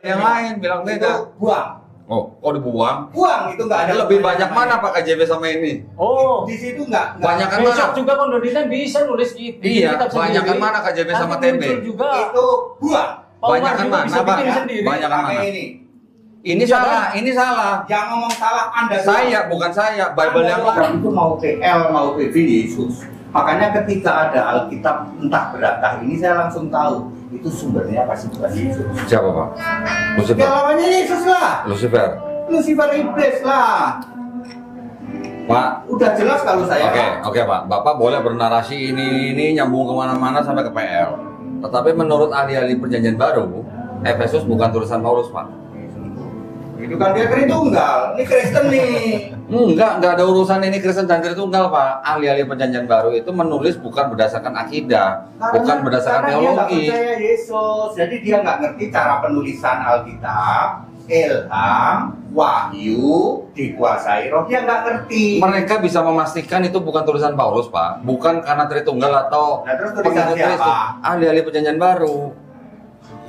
Yang lain bilang beda. Buang. Oh, kok dibuang? Buang itu nggak ada. Lebih banyak mana Pak KJB sama ini? Oh, di situ nggak. Banyakan besok mana? juga Kondoditan bisa nulis di Iya, kitab banyakan sendiri. mana KJB sama Nanti TB? muncul juga. Itu buang. Banyakan mana, bisa Pak? bikin sendiri. Banyakan Pakai mana? Ini Ini salah, ini salah. yang ngomong salah Anda. Saya, bukan saya. Bible yang lain. Itu mau PL mau PV Yesus. Makanya ketika ada Alkitab entah berantah ini saya langsung tahu itu sumbernya pasti bukan Yesus. Siapa Pak? Lucifer. Ya lawannya Yesus lah. Lucifer. Lucifer iblis lah. Pak. Udah jelas kalau saya. Oke Pak. Bapak boleh bernarasi ini nyambung kemana-mana sampai ke PL. Tetapi menurut ahli-ahli perjanjian baru, Efesus bukan tulisan Paulus Pak. Itu kan dia Tritunggal. Ini Kristen nih. Enggak ada urusan ini Kristen dan Tritunggal Pak. Ahli-ahli perjanjian baru itu menulis bukan berdasarkan akidah, bukan berdasarkan karena teologi. Dia nggak percaya Yesus, jadi dia nggak ngerti cara penulisan Alkitab, ilham, wahyu, dikuasai roh, dia nggak ngerti. Mereka bisa memastikan itu bukan tulisan Paulus Pak, bukan karena Tritunggal atau Nah, terus tulisan pengikut Kristus. siapa? Ahli-ahli perjanjian baru.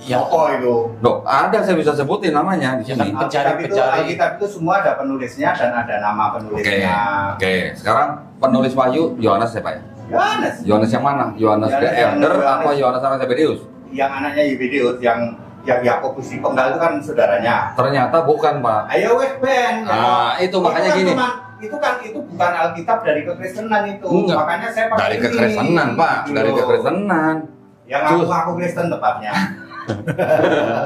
Ya, apa itu? Loh, ada saya bisa sebutin namanya di sini. Alkitab itu semua ada penulisnya dan ada nama penulisnya. Oke. Sekarang penulis Wahyu Yohanes siapa ya? Yohanes. Yohanes yang mana? Yohanes the Elder apa Yohanes anak Zebedeus? Yang anaknya Yebedeus, yang Yakobus di penggal itu kan saudaranya. Ternyata bukan Pak. Ayo wes Ben. Itu makanya kan gini. Itu bukan Alkitab dari kekristenan itu. Enggak. Makanya saya pakai Dari ini. kekristenan Pak, Gitu dari loh. kekristenan. Yang aku Kristen tepatnya.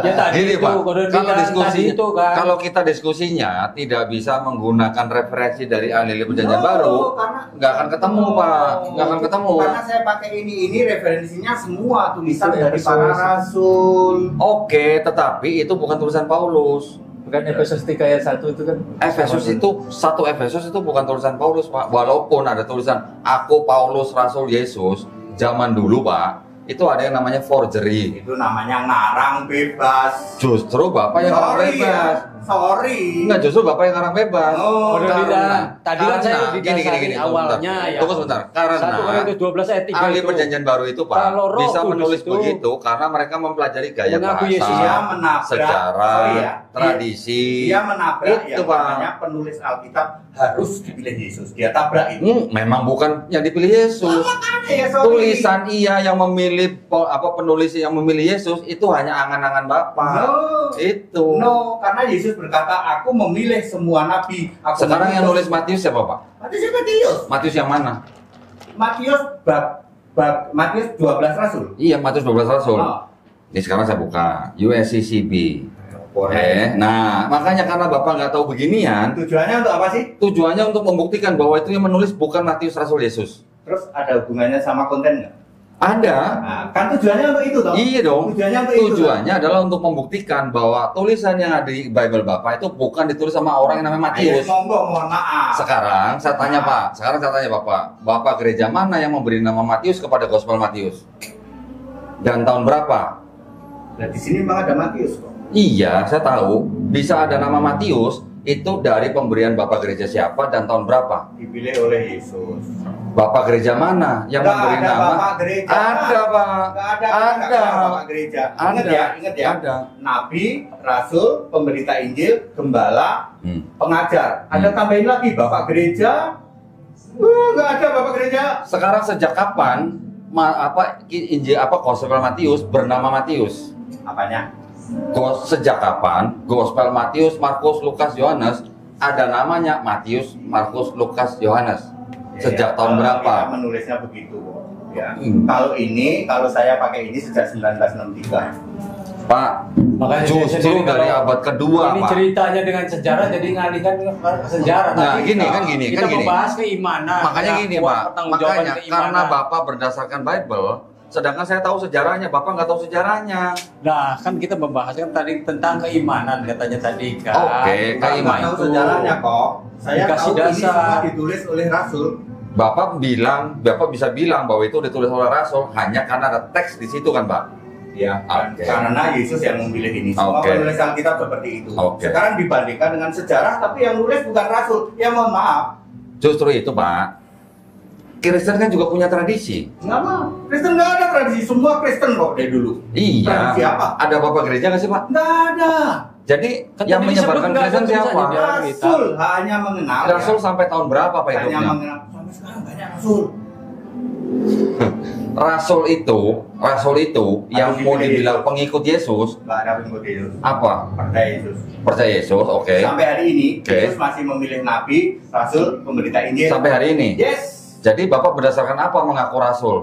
Ya tadi Gini itu Pak, Kondoditan kalau diskusi tadi itu kan. kalau kita diskusinya tidak bisa menggunakan referensi dari ahli perjanjian baru, nggak akan ketemu Pak, nggak akan ketemu. Karena saya pakai ini referensinya semua tulisan dari para rasul. Oke, tetapi itu bukan tulisan Paulus. Bukan Efesus 3 ayat 1 itu kan. Efesus itu satu Efesus itu bukan tulisan Paulus Pak. Walaupun ada tulisan aku Paulus Rasul Yesus zaman dulu Pak, itu ada yang namanya forgery. Itu namanya ngarang bebas. Justru Bapak yang ngarang bebas. Sorry. Enggak, justru Bapak yang ngarang bebas. Oh, Tadi kan saya gini, didasari awalnya ya. Tunggu sebentar. Karena 1 Korintus 12 ayat 3 ahli itu. perjanjian baru itu Pak Kalau Roh bisa Kudus menulis itu begitu karena mereka mempelajari gaya mengaku bahasa, Yesus Dia menabrak, sejarah, sorry ya, tradisi. Dia menabrak Itu, yang Pak. namanya penulis Alkitab harus dipilih Yesus. Dia tabrak itu. Memang bukan yang dipilih Yesus. Ya, sorry. Tulisan ia yang memilih penulis yang memilih Yesus itu hanya angan-angan Bapak. No. Itu. No, karena Yesus berkata, aku memilih semua nabi. Aku Sekarang yang memilih nulis Matius siapa Pak? Matius. Matius yang mana? Matius Matius 12 rasul. Iya, Matius 12 Rasul. Oh. Ini sekarang saya buka USCCB. Nah, makanya karena Bapak nggak tahu beginian, Tujuannya untuk apa sih? tujuannya untuk membuktikan bahwa itu yang menulis bukan Matius Rasul Yesus. Terus ada hubungannya sama konten nggak? Ada. Nah, kan tujuannya untuk itu toh? Iya dong. Tujuannya untuk itu. Tujuannya adalah untuk membuktikan bahwa tulisan yang ada di Bible Bapak itu bukan ditulis sama orang yang namanya Ayo, Matius. monggo, mohon maaf. Sekarang saya tanya Pak, Bapak gereja mana yang memberi nama Matius kepada Gospel Matius? Dan tahun berapa? Nah, di sini memang ada Matius kok. Iya, saya tahu. Bisa ada nama Matius itu dari pemberian Bapak gereja siapa dan tahun berapa? Dipilih oleh Yesus. Bapak gereja mana yang Nggak memberi ada nama? Bapak gereja. Ada Pak. Nggak ada. Ada. Bapak gereja. Ingat ya. Ada. Nabi, Rasul, pemberita Injil, gembala, pengajar. Ada tambahin lagi Bapak gereja. Nggak ada Bapak gereja. Sekarang sejak kapan Injil Gospel Matius bernama Matius? Apanya? Sejak kapan Gospel Matius, Markus, Lukas, Yohanes ada namanya Matius, Markus, Lukas, Yohanes? Sejak tahun berapa? Kita menulisnya begitu. Ya. Kalau saya pakai ini sejak 1963. Pak, Makanya justru dari abad kedua, ini Pak. ceritanya dengan sejarah jadi ngalihkan ke sejarah. Nah, Tadi gini. kita membahas keimanan. Makanya gini, Pak. Makanya karena Bapak berdasarkan Bible, sedangkan saya tahu sejarahnya, Bapak nggak tahu sejarahnya. Nah, kan kita membahas kan tadi tentang keimanan katanya tadi kan. Oke, Saya keimanan. tahu sejarahnya kok. Saya Dikasih tahu ini dasar. semua ditulis oleh Rasul. Bapak bisa bilang bahwa itu ditulis oleh Rasul hanya karena ada teks di situ kan, Pak? Ya, Oke. karena Yesus yang memilih ini. Semua Oke. penulis Alkitab seperti itu. Oke. Sekarang dibandingkan dengan sejarah, tapi yang nulis bukan Rasul. Ya mohon maaf. Justru itu, Pak. Kristen kan juga punya tradisi. Nggak mau. Kristen nggak ada tradisi, semua Kristen kok dari dulu. Iya. Tradisi apa? Ada bapak gereja nggak sih Pak? Nggak ada. Jadi Kan yang tadi disebut menyebarkan nggak ada Kristen siapa? tulisannya di Rasul hanya mengenal. Rasul ya. sampai tahun berapa Pak Hanya hidupnya? mengenal. Sampai sekarang banyak Rasul. Rasul itu yang mau dibilang pengikut Yesus Nggak ada pengikut Yesus. apa? Percaya Yesus. Percaya Yesus, oke. Sampai hari ini Oke. Yesus masih memilih nabi, rasul, pemberita Injil. Sampai hari ini. Yes. Jadi Bapak berdasarkan apa mengaku Rasul?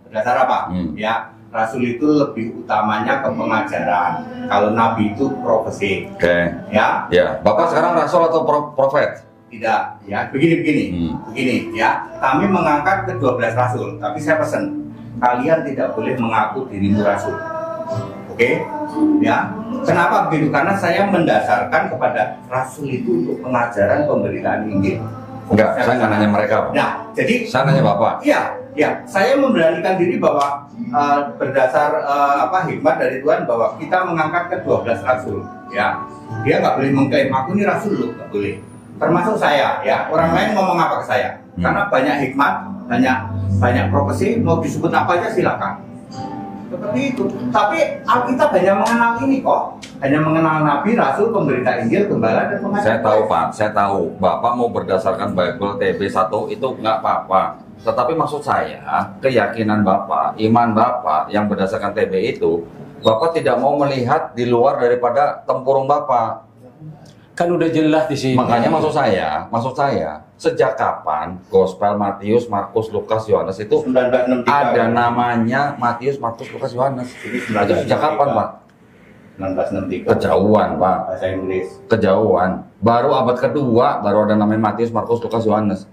Berdasar apa? Ya, rasul itu lebih utamanya ke pengajaran. Kalau nabi itu profesi. Oke. Ya, Ya, Bapak sekarang Rasul atau profet? tidak. Ya, begini. Begini, ya. Kami mengangkat ke 12 rasul, tapi saya pesan kalian tidak boleh mengaku dirimu rasul. Oke? Ya. Kenapa begitu? Karena saya mendasarkan kepada rasul itu untuk pengajaran pemberitaan Injil. Enggak, saya nggak nanya mereka Pak. Nah, jadi Saya nanya Bapak. ya, saya memberanikan diri bahwa berdasar hikmat dari Tuhan bahwa kita mengangkat ke 12 rasul, ya. Dia nggak boleh mengklaim aku ini rasul loh, nggak boleh. Termasuk saya, ya. Orang lain ngomong apa ke saya? Karena banyak hikmat, banyak profesi, mau disebut apa aja silakan. Seperti itu. Tapi Alkitab hanya mengenal ini kok, hanya mengenal nabi, rasul, pemberita Injil, gembala dan pengajar. Saya tahu Pak, saya tahu. Bapak mau berdasarkan Bible TB1 itu nggak apa-apa. Tetapi maksud saya, keyakinan Bapak, iman Bapak yang berdasarkan TB itu, Bapak tidak mau melihat di luar daripada tempurung Bapak. Kan udah jelas di sini. Makanya maksud saya, sejak kapan Gospel Matius, Markus, Lukas, Yohanes itu 1963. ada namanya Matius, Markus, Lukas, Yohanes? Itu sejak kapan Pak? 1963. Kejauhan Pak, Bahasa Inggris. kejauhan. Baru abad kedua baru ada namanya Matius, Markus, Lukas, Yohanes.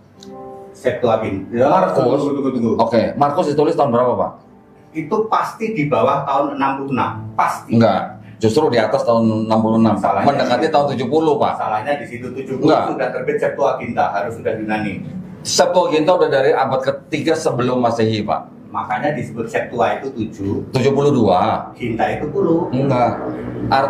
Septuaginta. Markus. Tunggu. Oke, Markus ditulis tahun berapa Pak? Itu pasti di bawah tahun 66. Pasti. Enggak, justru di atas tahun 66 Pak. Salahnya Mendekati tahun 70 Pak. Masalahnya di situ 70 Enggak. sudah terbit Septuaginta, harus sudah Yunani. Septuaginta udah dari abad ketiga sebelum Masehi Pak. Makanya disebut Septua itu 7, 72. Ginta itu 10. Enggak.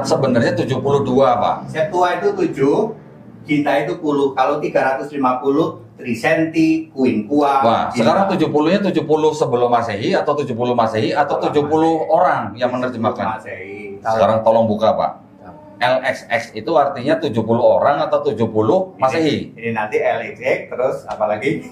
Sebenarnya 72 Pak. Septua itu 7, Ginta itu 10. Kalau 350 Trisenti, Quinqua. Wah, Ginta. sekarang 70-nya 70 sebelum Masehi atau 70 Masehi atau 70 orang yang menerjemahkan? Masehi. Sekarang tolong buka Pak. LXX itu artinya 70 orang atau 70 Masehi? Ini nanti LXX terus apalagi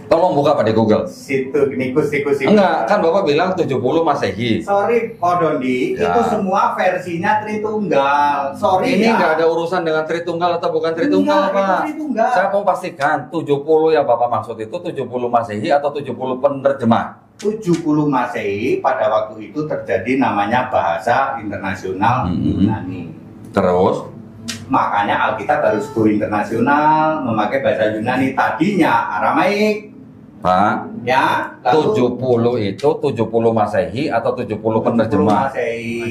Tolong buka Pak di Google. situ nikus. Enggak, kan Bapak bilang 70 Masehi. Sorry, Kodondi, Ya. itu semua versinya Tritunggal. Sorry Ini ya. nggak ada urusan dengan Tritunggal atau bukan Tritunggal, Enggak, Pak. itu Tritunggal. Saya mau pastikan 70 yang Bapak maksud itu 70 Masehi atau 70 penerjemah? 70 Masehi pada waktu itu terjadi namanya bahasa internasional Yunani. Terus Makanya Alkitab harus go internasional, memakai bahasa Yunani. Tadinya Aramaik, Pak, ya. 70 itu 70 Masehi atau 70 penerjemah? Masehi.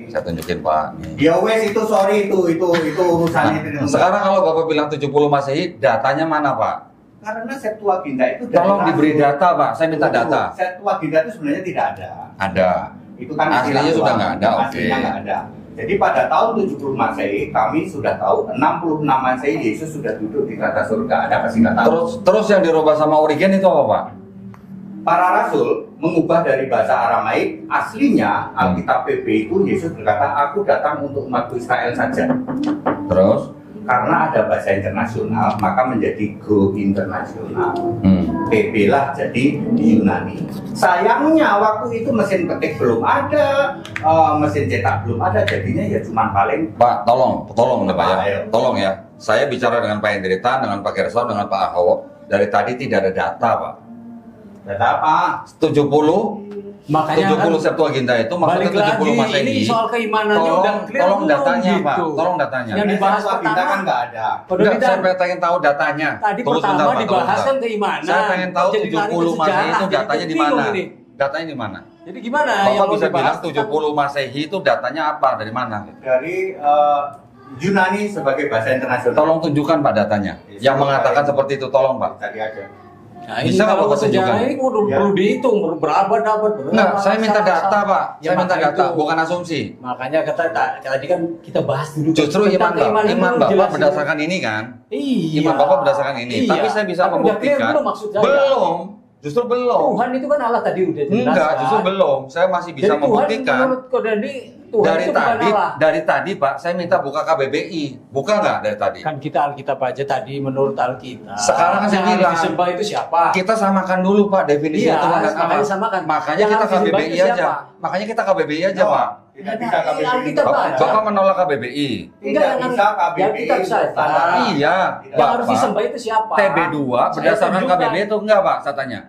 Saya tunjukin Pak. Nih. Ya wes itu sorry itu urusan itu. Sekarang kalau Bapak bilang 70 Masehi, datanya mana Pak? Karena Septuaginta itu dari Tolong diberi Rasul. data Pak, saya minta data. Septuaginta itu sebenarnya tidak ada. Ada. Itu kan Aslinya istilah sudah doang. nggak ada, oke. Aslinya nggak ada. Jadi pada tahun 70 Masehi kami sudah tahu 66 Masehi Yesus sudah duduk di tata surga. Ada apa sih nggak tahu? Terus yang dirubah sama Origen itu apa Pak? Para rasul mengubah dari bahasa Aramaik, aslinya Alkitab PB itu Yesus berkata, aku datang untuk umatku Israel saja. Terus? Karena ada bahasa internasional, maka menjadi go internasional. PB lah jadi Yunani. Sayangnya waktu itu mesin ketik belum ada, mesin cetak belum ada, jadinya ya cuma paling. Pak, tolong nih Pak ya. Ayo. Tolong ya. Saya bicara dengan Pak Hendritan, dengan Pak Gerson, dengan Pak Ahok. Dari tadi tidak ada data Pak. Data apa? 70 Makanya 70 Septuaginta itu balik maksudnya 70 lagi, Masehi. ini soal keimanannya udah clear Tolong belum datanya gitu. Pak, tolong datanya. Yang dibahas Septuaginta pertama kan nggak ada. Enggak, saya pengen tahu datanya. Tadi Tunggu pertama sebentar, Pak, tunggu dibahas sebentar. kan keimanan. Saya pengen tahu Jadi lari ke 70 Masehi sejarah, itu jadi datanya di bingung mana? ini. Datanya di mana? Jadi gimana Bapak yang mau bisa dibahas? bilang 70 Masehi itu datanya apa? Dari mana? Dari Yunani sebagai bahasa internasional. Tolong tunjukkan Pak datanya. Yang mengatakan seperti itu, tolong Pak. Tadi ada. Nah, ini Bisa kalau Bapak sejarah tunjukkan? ini perlu dihitung berabad-abad. Enggak, saya minta data, Pak. Ya, Saya minta maka data, itu. bukan asumsi. Makanya tadi kan kita bahas dulu. Justru tentang keimanan iman dulu, Bapak jelasin. berdasarkan ini kan? Iya. Iman Bapak berdasarkan ini. Iya. Tapi saya bisa Tapi udah clear membuktikan. belum maksud saya? Belum. Justru belum. Tuhan itu kan Allah tadi udah jelas. Enggak, kan? justru belum. Saya masih bisa Jadi membuktikan. Tuhan menurut Kodani, Tuhan Dari itu bukan tadi, Allah. dari tadi Pak, saya minta buka KBBI. Buka nggak dari tadi? Kan kita Alkitab aja tadi menurut Alkitab. Sekarang kan saya Yang bilang. disembah itu siapa? Kita samakan dulu Pak definisi Iya, Tuhan dan makanya apa. samakan. Makanya Yang kita harus disembah KBBI itu aja. siapa? Makanya kita KBBI aja Pak. Tidak bisa KBBI. Alkitab Bapak, aja. Bapak menolak KBBI. Tidak bisa KBBI. Alkitab saja. standar. Iya, Yang harus Bapak. disembah itu siapa? TB2 Saya berdasarkan tunjukkan. KBBI itu enggak Pak, saya tanya.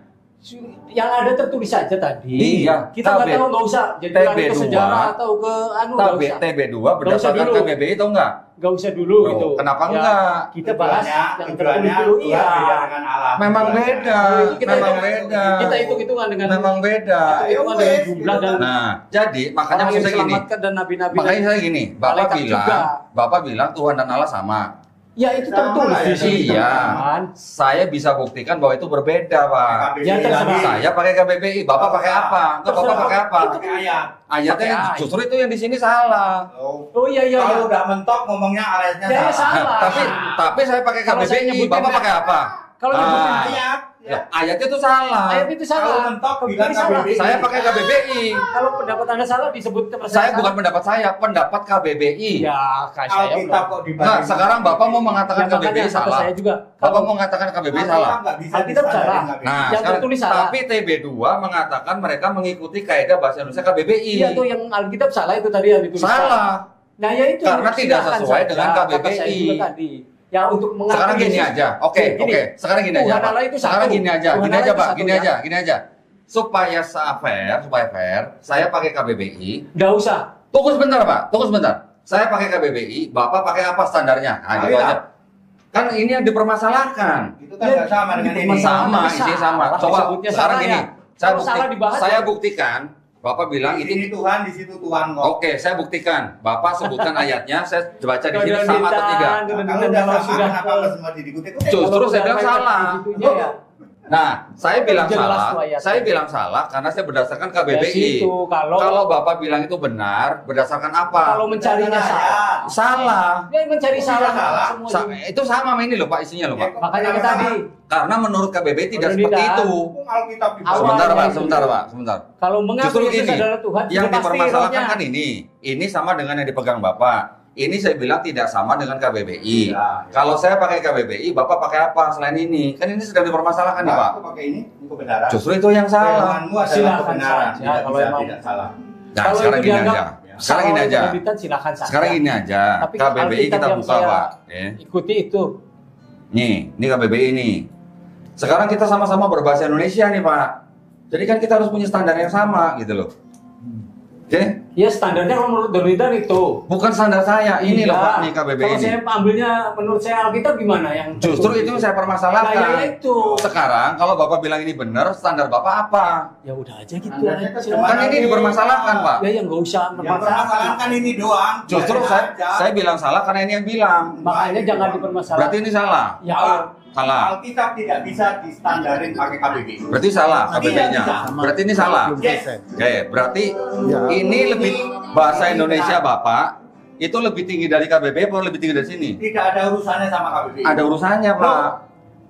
Yang ada tertulis saja tadi. Iya, Kita nggak TB2. tahu, nggak usah. Jadi lari ke 2. sejarah atau ke nggak usah. TB2 Nggak usah berdasarkan dulu. KBBI itu enggak? Nggak usah dulu Loh, gitu. kenapa Ya, enggak? Kita bahas yang tertulis Tujuannya dulu. Tuhan Iya. beda dengan Allah. Memang Tujuannya. beda, Kita memang hitung- beda. Kita hitung-hitungan dengan Memang beda. hitungan dengan jumlah dan Nah, jadi makanya orang maksud yang saya gini. diselamatkan dan nabi-nabi. Makanya saya gini, Malaikat juga. Bapak bilang Tuhan dan Allah sama. Ya itu Sama tertulis lah di ya, sini. Iya. kan. Saya bisa buktikan bahwa itu berbeda, Pak. KBBI Ya, terserah. lagi. Saya pakai KBBI, Bapak pakai apa? Enggak, Bapak Terserah. pakai apa? Pakai ayat. Ayatnya Pakai ayat. justru itu yang di sini salah. Oh iya iya. Kalau iya. udah mentok ngomongnya ayatnya Ya, salah. salah. Tapi saya pakai Kalau saya KBBI, nyebutin Bapak pakai apa? Kalau Ah. nyebutin Ayat. Ya, ayatnya itu salah. ayat itu Kalau salah. mentok KBBI bilang salah. KBBI. Saya pakai KBBI. Kalau pendapat Anda salah disebut Saya bukan pendapat saya, pendapat KBBI. Ya, kayak saya Alkitab udah. kok Nah, dibanding. sekarang Bapak mau mengatakan Ya, makanya KBBI kata salah. saya juga. Bapak Kalau mau mengatakan KBBI Alkitab salah. nggak bisa Alkitab distandarin salah. KBBI. Nah, Yang sekarang, tertulis salah. tapi TB2 mengatakan mereka mengikuti kaidah bahasa Indonesia KBBI. Iya tuh yang Alkitab salah itu tadi yang ditulis. Salah. Nah, ya itu Karena tidak silakan sesuai saja, dengan kata KBBI. saya juga tadi. Ya untuk mengakui Sekarang gini Yesus. aja. Oke, Gini, oke. Sekarang gini aja. Tuhan Pak. Allah itu satu. Sekarang gini aja. Tuhan Gini Allah aja, itu Pak. satu, Gini ya. aja, gini aja. Supaya fair, saya pakai KBBI. Nggak usah. Tunggu sebentar, Pak. Tunggu sebentar. Saya pakai KBBI, Bapak pakai apa standarnya? Nah, gitu Iya. aja. Kan ini yang dipermasalahkan. Itu kan nggak sama dengan ini. Sama, Bisa. isinya sama. Salah Coba disebutnya sekarang salah gini. ya. Saya, Kalau salah dibahas saya ya. buktikan. Bapak bilang Di ini. sini Tuhan, di situ Tuhan kok. Oke, saya buktikan. Bapak sebutkan ayatnya. Saya baca di sini Udah sama atau Bintan, tidak. udah Kalau Bintan, udah kalau sama, sudah kenapa harus semua diikuti? Justru Kalau saya udah bilang mepet salah. segitunya ya. Nah, saya bilang Jelas salah. tuh ayatnya. Saya bilang salah karena saya berdasarkan Ya, KBBI. situ, kalau Bapak bilang itu benar, berdasarkan apa? kalau mencarinya salah. Salah. Dia mencari Oh, salah salah. semua. Itu sama sama ini loh Pak, isinya loh Pak. Makanya kita tadi Karena menurut KBBI tidak Udah seperti tidak. itu. Alkitab di Awal. Sebentar Pak, Awalnya sebentar itu. Pak, sebentar. kalau mengaku Justru Yesus gini, adalah Tuhan, yang sudah pasti dipermasalahkan rohnya. kan ini sama dengan yang dipegang Bapak. Ini saya bilang tidak sama dengan KBBI. Ya. Kalau saya pakai KBBI, Bapak pakai apa selain ini? Kan ini sedang dipermasalahkan nih Pak. Aku pakai ini kebenaran. Justru itu yang salah. Firmanmu adalah Silakan kebenaran. saja, Tidak kalau bisa emang- tidak salah. Nah, Kalau sekarang itu gini dianggap aja. Sekarang gini salah aja. penerbitan, silakan saja. Sekarang gini aja. Tapi KBBI Alkitab kita yang buka saya Pak. Ya. Ikuti itu. Nih, ini KBBI nih. Sekarang kita sama-sama berbahasa Indonesia nih Pak. Jadi kan kita harus punya standar yang sama gitu loh. Oke? Ya standarnya kalau menurut Dornitan itu. Bukan standar saya, ini Iya. loh Pak, nih KBBI Kalau ini. saya ambilnya menurut saya Alkitab gimana yang Justru itu yang saya permasalahkan. Nah, ya itu. Sekarang kalau Bapak bilang ini benar, standar Bapak apa? Ya udah aja gitu Standarnya aja. cuma- Kan ini dipermasalahkan Pak. Ya yang nggak usah Yang permasalahan kan ini doang. Justru Biarin saya, aja. saya bilang salah karena ini yang bilang. Makanya jangan dipermasalahkan. Berarti ini salah. Ya, Salah. Alkitab tidak bisa distandarin pakai KBBI. Berarti salah Tidak KBBI-nya. bisa. Berarti ini salah. Yes. Oke, berarti ini lebih bahasa Indonesia Bapak itu lebih tinggi dari KBBI atau lebih tinggi dari sini? Tidak ada urusannya sama KBBI. Ada urusannya Pak.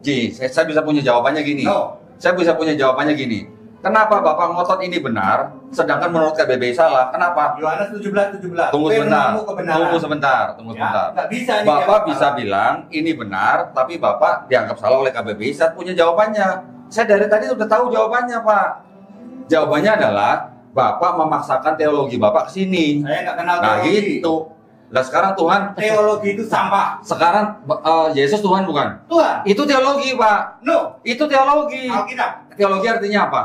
Ji, saya bisa punya jawabannya gini. No. Saya bisa punya jawabannya gini. Kenapa Bapak ngotot ini benar, sedangkan menurut KBBI salah? Kenapa? Yohanes 17:17. Tunggu sebentar. Firmanmu kebenaran. Tunggu sebentar. Tunggu Ya, sebentar. nggak bisa nih Bapak jawab bisa salah. bilang ini benar, tapi Bapak dianggap salah oleh KBBI. Saya punya jawabannya. Saya dari tadi sudah tahu jawabannya, Pak. Jawabannya adalah Bapak memaksakan teologi Bapak ke sini. Saya nggak kenal Nah, teologi. gitu. Nah, sekarang Tuhan, Teologi itu sampah. sekarang Yesus Tuhan bukan? Tuhan. Itu teologi, Pak. No. Itu teologi. Alkitab. Teologi artinya apa?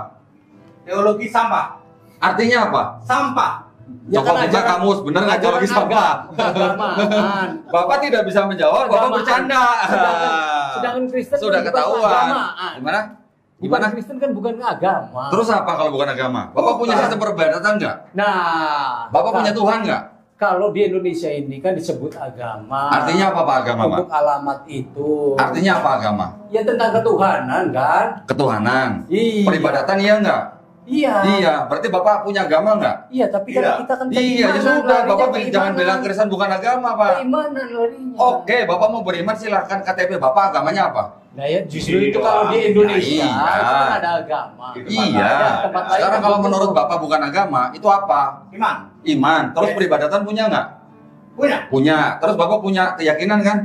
Teologi sampah. Artinya apa? Sampah. Ya Coba kan buka ajaran- kamus, bener nggak teologi ajaran sampah? keagamaan. Bapak tidak bisa menjawab, Bapak Keagamaan. bercanda. Sedangkan Kristen Sudah kan bukan ketahuan. keagamaan. Gimana? Bukan Gimana? Kristen kan bukan agama. Terus apa kalau bukan agama? Bapak punya sistem peribadatan nggak? Nah, Bapak punya Tuhan nggak? Kalau di Indonesia ini kan disebut agama. Artinya apa Pak agama, Pak? Untuk alamat itu. Artinya apa agama? Ya tentang ketuhanan kan? Ketuhanan. Iya. Peribadatan iya enggak? Iya. Iya, berarti Bapak punya agama enggak? Iya, tapi Iya. kan kita kan Iya, ya keimanan, sudah, larinya Bapak keimanan. jangan bilang Kristen bukan agama, Pak. Keimanan larinya. Oke, Bapak mau beriman silahkan, KTP Bapak agamanya apa? Nah ya justru itu kalau di Indonesia Iya. itu kan ada agama. Iya. Tempat lain Sekarang kan kalau betul. menurut Bapak bukan agama, itu apa? Iman. Iman. Terus Yes. peribadatan punya nggak? Punya. Punya. Terus Bapak punya keyakinan kan?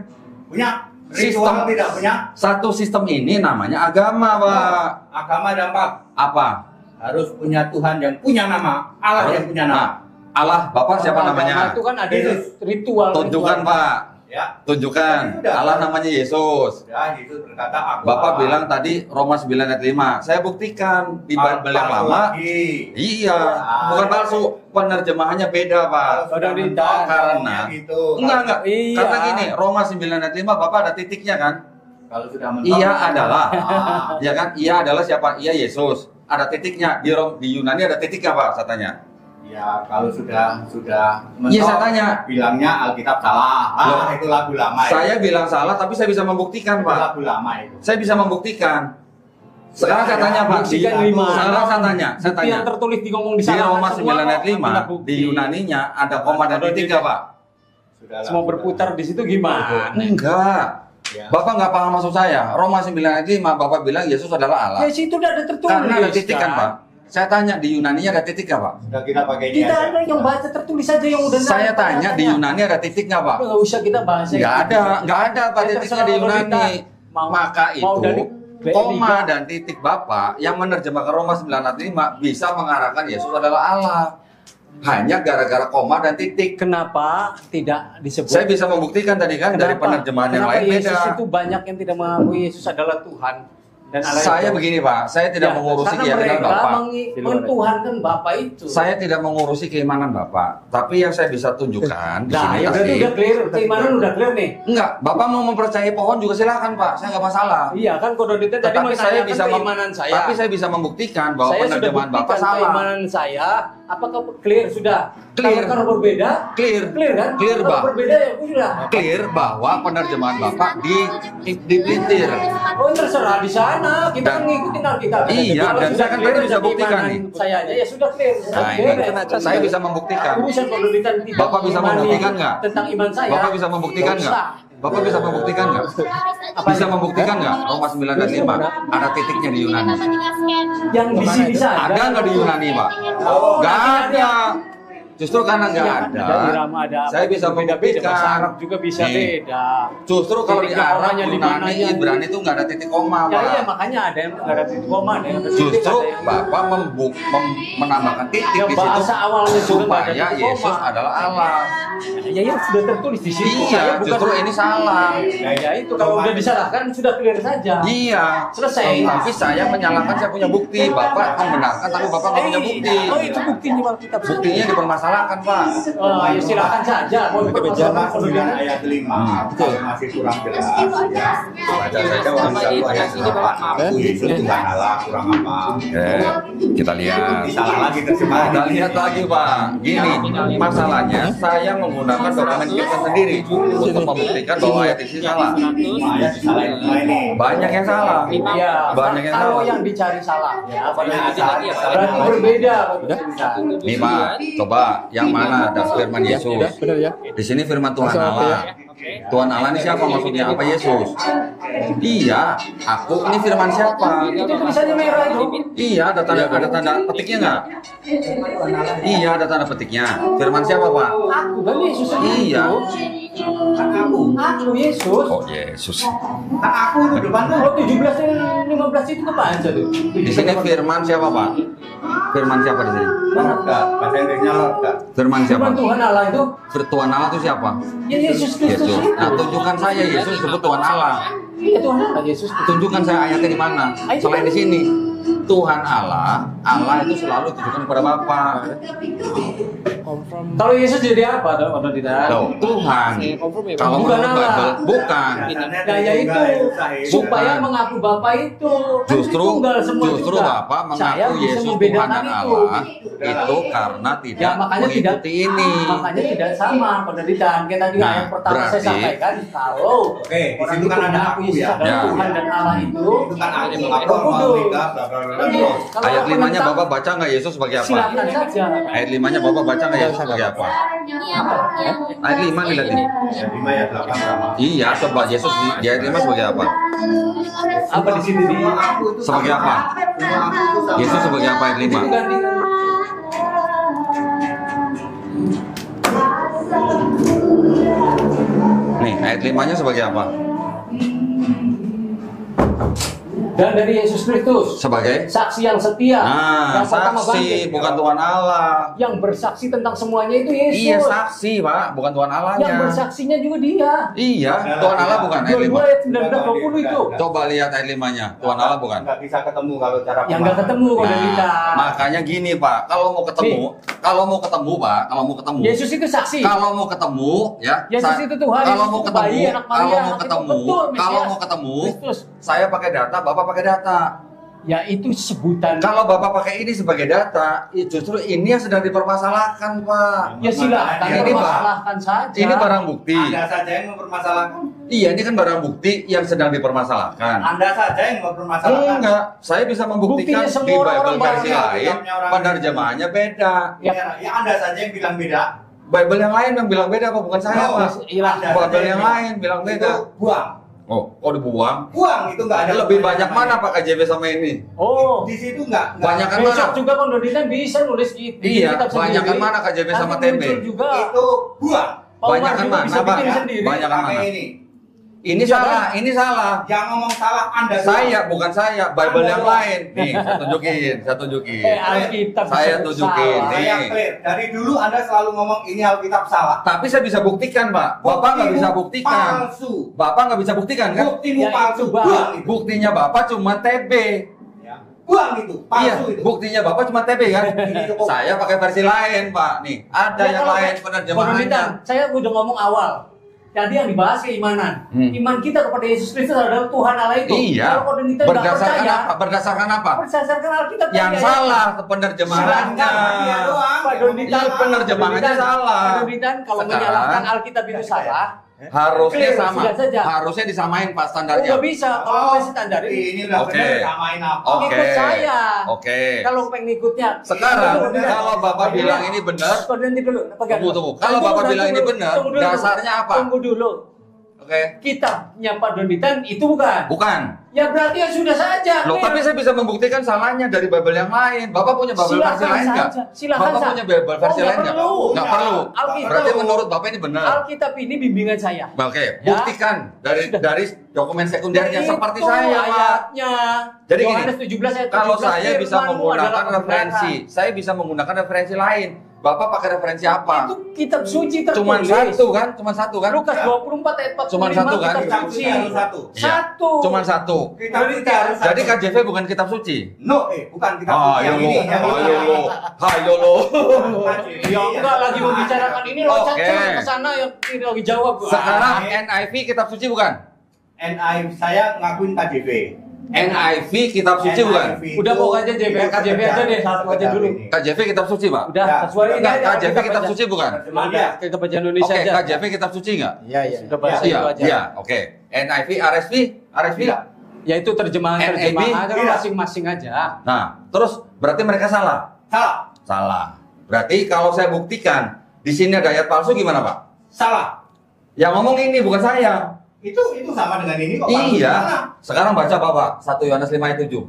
Punya. Sistem. Ritual tidak punya. Satu sistem ini namanya agama, Pak. Agama ada 4. Apa? Harus punya Tuhan yang punya nama. Allah yang punya nama. Nah, Allah, Bapak siapa Kalau agama namanya? itu kan ada Yesus. ritual. Tunjukkan, Pak. Ya. Tunjukkan. Sudah. Allah namanya Yesus. Ya, itu berkata aku. Bapak Allah. bilang tadi Roma 9 ayat 5. Saya buktikan di Bible yang Palsu lama. lagi. Iya, bukan palsu. Penerjemahannya beda, Pak. Kalau sudah Sudah mentok, karena gitu. Enggak. Iya. Karena gini, Roma 9 ayat 5 Bapak ada titiknya kan? Kalau sudah mentok. Ia adalah. Ah, Ya kan? Ia adalah siapa? Ia Yesus. Ada titiknya. Di Yunani ada titiknya, Pak, saya tanya. ya kalau sudah Iya, saya tanya. bilangnya Alkitab salah. Loh, Itu lagu lama. Saya bilang salah, tapi saya bisa membuktikan, itu Pak. lagu lama itu. Saya bisa membuktikan. Sekarang saya tanya, Pak. Buktikan di mana? Sekarang saya tanya. Bukti yang tertulis di ngomong di Di sana. Roma semua 9 ayat kok 5, tidak bukti. di Yunaninya ada koma dan titik nggak, Pak? Sudah Semua berputar di situ gimana? Enggak. Ya. Bapak nggak paham maksud saya. Roma 9 ayat 5, Bapak bilang Yesus adalah Allah. Ya situ udah ada tertulis. Karena ada titik kan, Pak? Saya tanya, di Yunaninya ada titik nggak, Pak? Sudah kita pakai ini Kita aja. ada yang baca tertulis saja yang udah. Saya tanya, di Yunani ada titik nggak, Pak? Nggak usah kita bahas. Nggak ada, Pak Ya, titiknya terserah di kalau Yunani. kita mau- Maka mau itu, dari- koma dan titik Bapak yang menerjemahkan Roma 9 ayat 5 bisa mengarahkan Yesus adalah Allah. Hanya gara-gara koma dan titik. Kenapa tidak disebut? Saya bisa membuktikan tadi kan dari Kenapa? penerjemahan yang Kenapa lain Yesus beda. itu banyak yang tidak mengakui Yesus adalah Tuhan dan Allah. Saya itu. begini, Pak, saya tidak Ya, mengurusi karena keyakinan mereka Bapak. mentuhankan Bapak itu. Saya tidak mengurusi keimanan Bapak, tapi yang saya bisa tunjukkan di Nah, sini ya berarti pasti. udah clear, keimanan udah clear nih. Enggak, Bapak mau mempercayai pohon juga silakan, Pak. Saya nggak masalah. Iya kan Kododita tadi Tetapi saya menanyakan bisa keimanan saya. Tapi saya bisa membuktikan bahwa Saya sudah penerjemahan Bapak buktikan salah. keimanan saya. Apakah clear sudah? Clear. Kalau berbeda, Clear. clear kan? Clear, Kalau Pak. berbeda ya sudah. Clear bahwa penerjemahan Bapak dipelintir. Oh terserah di sana, kita kan ngikutin Alkitab. Iya, Kalau dan sudah saya kan clear tadi bisa dengan buktikan keimanan nih. Saya aja ya sudah clear. Nah, Oke, ini beres. saya bisa membuktikan. Urusan Kododita tidak Bapak bisa mengimani membuktikan nggak? Tentang iman saya. Bapak bisa membuktikan Nggak nggak? usah. Bapak bisa membuktikan nggak? Bisa membuktikan nggak? Roma 9 ayat 5 ada titiknya di Yunani. Yang di sini saja. Ada nggak di Yunani, Pak? Oh, Nggak nanti ada. Justru karena nggak Iya, ada, ada irama, ada saya bisa beda-beda. Bahasa Arab membuktikan. juga bisa Nih, beda. Justru kalau di Titiknya Arab, komanya di Yunani, mananya. Ibrani itu nggak ada titik koma, Ya iya Pak. makanya ada yang nggak ada titik koma, ada yang ada titik, Justru ada yang- Bapak menambahkan titik Ya, di situ bahasa awalnya juga nggak ada supaya titik koma. Yesus adalah Allah. Ya ya sudah tertulis di situ. Iya, Saya bukan- justru ini salah. Ya itu kalau udah disalahkan sudah clear saja. Iya. Selesai. Tapi saya menyalahkan, saya punya bukti. Bapak membenarkan, tapi Bapak nggak punya bukti. Oh itu buktinya Pak, kita Buktinya dipermasalahkan, Pak. Oh, ya silakan saja. Mau dipermasalahkan Roma kalau 9 dia- ayat 5 kalau masih kurang jelas ya. Baca saja Wahyu 1 ayat 8. Aku Yesus Tuhan Allah kurang apa? Kita lihat. Salah lagi terjemahan. Kita lihat lagi, Pak. Gini, masalahnya saya menggunakan dokumen Kristen sendiri untuk membuktikan bahwa ayat ini salah. Ayat disalahin semua ini. Banyak yang salah. Iya, Banyak yang kalau salah. yang dicari salah ya, Banyak berarti berbeda. Nih, Pak, coba yang mana ada firman Yesus? Benar ya? Di sini firman Tuhan Allah. Tuhan Allah ini siapa maksudnya? Apa Yesus? Iya, aku ini firman siapa? Itu tulisannya merah itu. Iya, ada tanda petiknya nggak? Iya, ada tanda petiknya. Firman siapa, Pak? Aku kan Yesus itu. Iya. Kan Aku Yesus. Oh, Yesus. Kan aku di depan tuh. Kalau 17 dan 15 itu kebaca tuh. Di sini firman siapa, Pak? Firman siapa di sini? Lord God. Bahasa Inggrisnya Lord God. Firman siapa? Firman Tuhan Allah itu Tuhan Allah itu siapa? ya Yesus Kristus Yesus. itu. Nah, tunjukkan saya Yesus disebut Tuhan Allah. Iya Tuhan Allah Yesus. Tunjukkan saya ayatnya di mana? Selain di sini. Tuhan Allah itu selalu ditujukan kepada Bapa. Kalau Yesus jadi apa dong? Kalau tidak. Loh, Tuhan. Kalau Bukan menurut Allah. Bible, bukan. Ya yaitu supaya mengaku Bapa itu. Kan Justru tunggal semua justru juga. Bapak Saya mengaku bisa Yesus Tuhan membedakan dan itu. Allah itu karena tidak Ya makanya tidak mengikuti ini. Makanya tidak sama penderitaan. Kita juga Nah, yang pertama saya berarti- sampaikan kalau Oke, di orang situ itu kan ada mengaku aku Yesus ya. adalah Ya. Tuhan dan Allah itu kan aku Roh Kudus. Kalau Ayat orang 5-nya menentang, Bapak baca nggak Yesus sebagai apa? silakan saja. Ayat 5-nya Bapak baca nggak Yesus sebagai apa? Ayat 5 nih lihat ini. Ya, 5 ayat 8 sama. Iya, coba Yesus di ayat 5 sebagai apa? Apa di sini di Sebagai apa? Yesus sebagai apa ayat 5? bukan di Nih, ayat 5-nya sebagai apa? dan dari Yesus Kristus Sebagai saksi yang setia Nah, yang pertama saksi bangkit, bukan Tuhan Allah. yang bersaksi tentang semuanya itu Yesus. Iya, saksi, Pak, bukan Tuhan Yang Allahnya. bersaksinya juga dia. Iya, Tuhan Allah bukan ayat 22 5. ayat 19-20 itu. Coba lihat ayat 5-nya. Tuhan Allah bukan. Nggak bisa ketemu kalau cara Yang nggak ketemu kalau Nah, kita. makanya gini, Pak. Kalau mau ketemu, Pak, kalau mau ketemu. Yesus itu saksi. Kalau mau ketemu, ya. Yesus itu Tuhan, Kalau Yesus mau itu ketemu, bayi, anak Maria, kalau mau itu ketemu, betul, Mesias. kalau mau ketemu, Kristus. saya pakai data, Bapak pakai data. Ya itu sebutan. Kalau Bapak pakai ini sebagai data, justru ini yang sedang dipermasalahkan, Pak. Ya silahkan Ini, Pak. permasalahkan saja. Ini barang bukti. Anda saja yang mempermasalahkan. Iya, ini kan barang bukti yang sedang dipermasalahkan. Anda saja yang mempermasalahkan. Enggak, saya bisa membuktikan Buktinya semua di orang Bible versi banyak. lain, penerjemahannya beda. Ya. Ya Anda saja yang bilang beda. Bible yang lain yang bilang beda apa bukan saya, Oh, Pak? Iya. Anda Bible saja yang lain bilang beda. Itu buang. Oh, kok dibuang? Buang itu nggak ada. Lebih banyak mana Pak KJV sama ini? Oh. Di situ nggak. Banyakan Besok mana? juga Kondonitan bisa nulis gitu. Iya, banyakan mana KJV sama TB? Juga. Itu buang. Pak Umar Banyakan juga mana, bisa Pak? bikin Ya, sendiri. banyakan Pakai mana? ini. Ini Iya, salah, ini salah. Yang ngomong salah Anda. Saya, bukan saya, Bible Anda yang doang. lain. Nih, saya tunjukin. Alkitab Saya disebut tunjukin. salah. Nih. Saya clear. Dari dulu Anda selalu ngomong ini Alkitab salah. Tapi saya bisa buktikan, Pak. Bapak nggak bisa Buktimu buktikan. Palsu. Bapak nggak bisa buktikan, kan? Buktimu Ya, palsu. itu, Bang. Buang itu. Buktinya Bapak cuma TB. Ya. Buang itu. Iya, Palsu itu. buktinya Bapak cuma TB kan? Ini cukup. Saya pakai versi lain, Pak. Nih, ada Ya, yang kalau lain Kondonitan, penerjemahannya. saya udah ngomong awal. Jadi yang dibahas keimanan. Iman kita kepada Yesus Kristus adalah Tuhan Allah itu. Iya. Kalau Kondonitan nggak Berdasarkan percaya, apa? Berdasarkan apa? berdasarkan Alkitab Yang tadi, salah Silahkan, penerjemahannya. Dia doang. Pak Donitan, Iya, penerjemahannya salah. Pak Donitan, kalau Sekarang- menyalahkan Alkitab itu salah, Harusnya Clear, sama. sudah saja. Harusnya disamain Pak oh, standarnya. nggak bisa. Kalau Oh, masih standar ini, ini udah Oke. benar samain apa? Oke. ikut saya. Oke. Kalau pengen ikutnya, Sekarang Benar. kalau Bapak Iya. bilang ini benar, Nanti dulu, pegang. Tunggu. Kalau Bapak bilang ini benar, dasarnya apa? Tunggu dulu. oke. Kitabnya Pak Donitan itu bukan. Bukan. Ya berarti ya sudah saja. Loh, Clear. tapi saya bisa membuktikan salahnya dari Bible yang lain. Bapak punya Bible versi Silakan lain nggak? saja, silakan Bapak saja. punya Bible versi Oh, nggak lain nggak? perlu. Nggak perlu. Alkitab. Berarti menurut Bapak ini benar. Alkitab ini bimbingan saya. Oke, Ya. buktikan dari dokumen sekundernya Itu seperti saya, Pak. ayatnya. Jadi gini, Yohanes 17 ayat 17, Kalau saya bisa firman-Mu menggunakan adalah kebenaran. referensi, saya bisa menggunakan referensi lain. Bapak pakai referensi apa? Itu kitab suci tertulis. Cuman satu kan? Cuman satu kan? Lukas 24 ayat 45. Cuman satu kan? Kitab suci. Harus satu. Iya. Satu. Cuman satu. Kita harus satu. Jadi KJV bukan kitab suci. No, bukan kita Ayo lo, ayo lo, ayo lo. Ya enggak lagi membicarakan ini loh, Oke. cacat ke sana yang tidak lagi jawab. Sekarang NIV kitab suci bukan? NIV saya ngakuin KJV. NIV kitab suci bukan? Udah, pokoknya KJV aja deh, satu aja dulu. KJV kitab suci, Pak? Udah, Ya, sesuai ini Enggak, aja. KJV kita kitab baca. suci bukan? Ada. Kita baca Indonesia Oke, aja. KJV kitab suci enggak? Iya, iya. Kita baca Iya, itu aja. iya, oke. NIV, RSV, RSV. Iya. Ya itu terjemahan-terjemahan NAB? aja Iya. masing-masing aja. Nah, terus berarti mereka salah? Salah. Salah. Berarti kalau saya buktikan di sini ada ayat palsu gimana, Pak? Salah. Yang ngomong ini bukan saya. Itu sama dengan ini kok. Palsu Iya. gimana? Sekarang baca Bapak 1 Yohanes 5 ayat 7.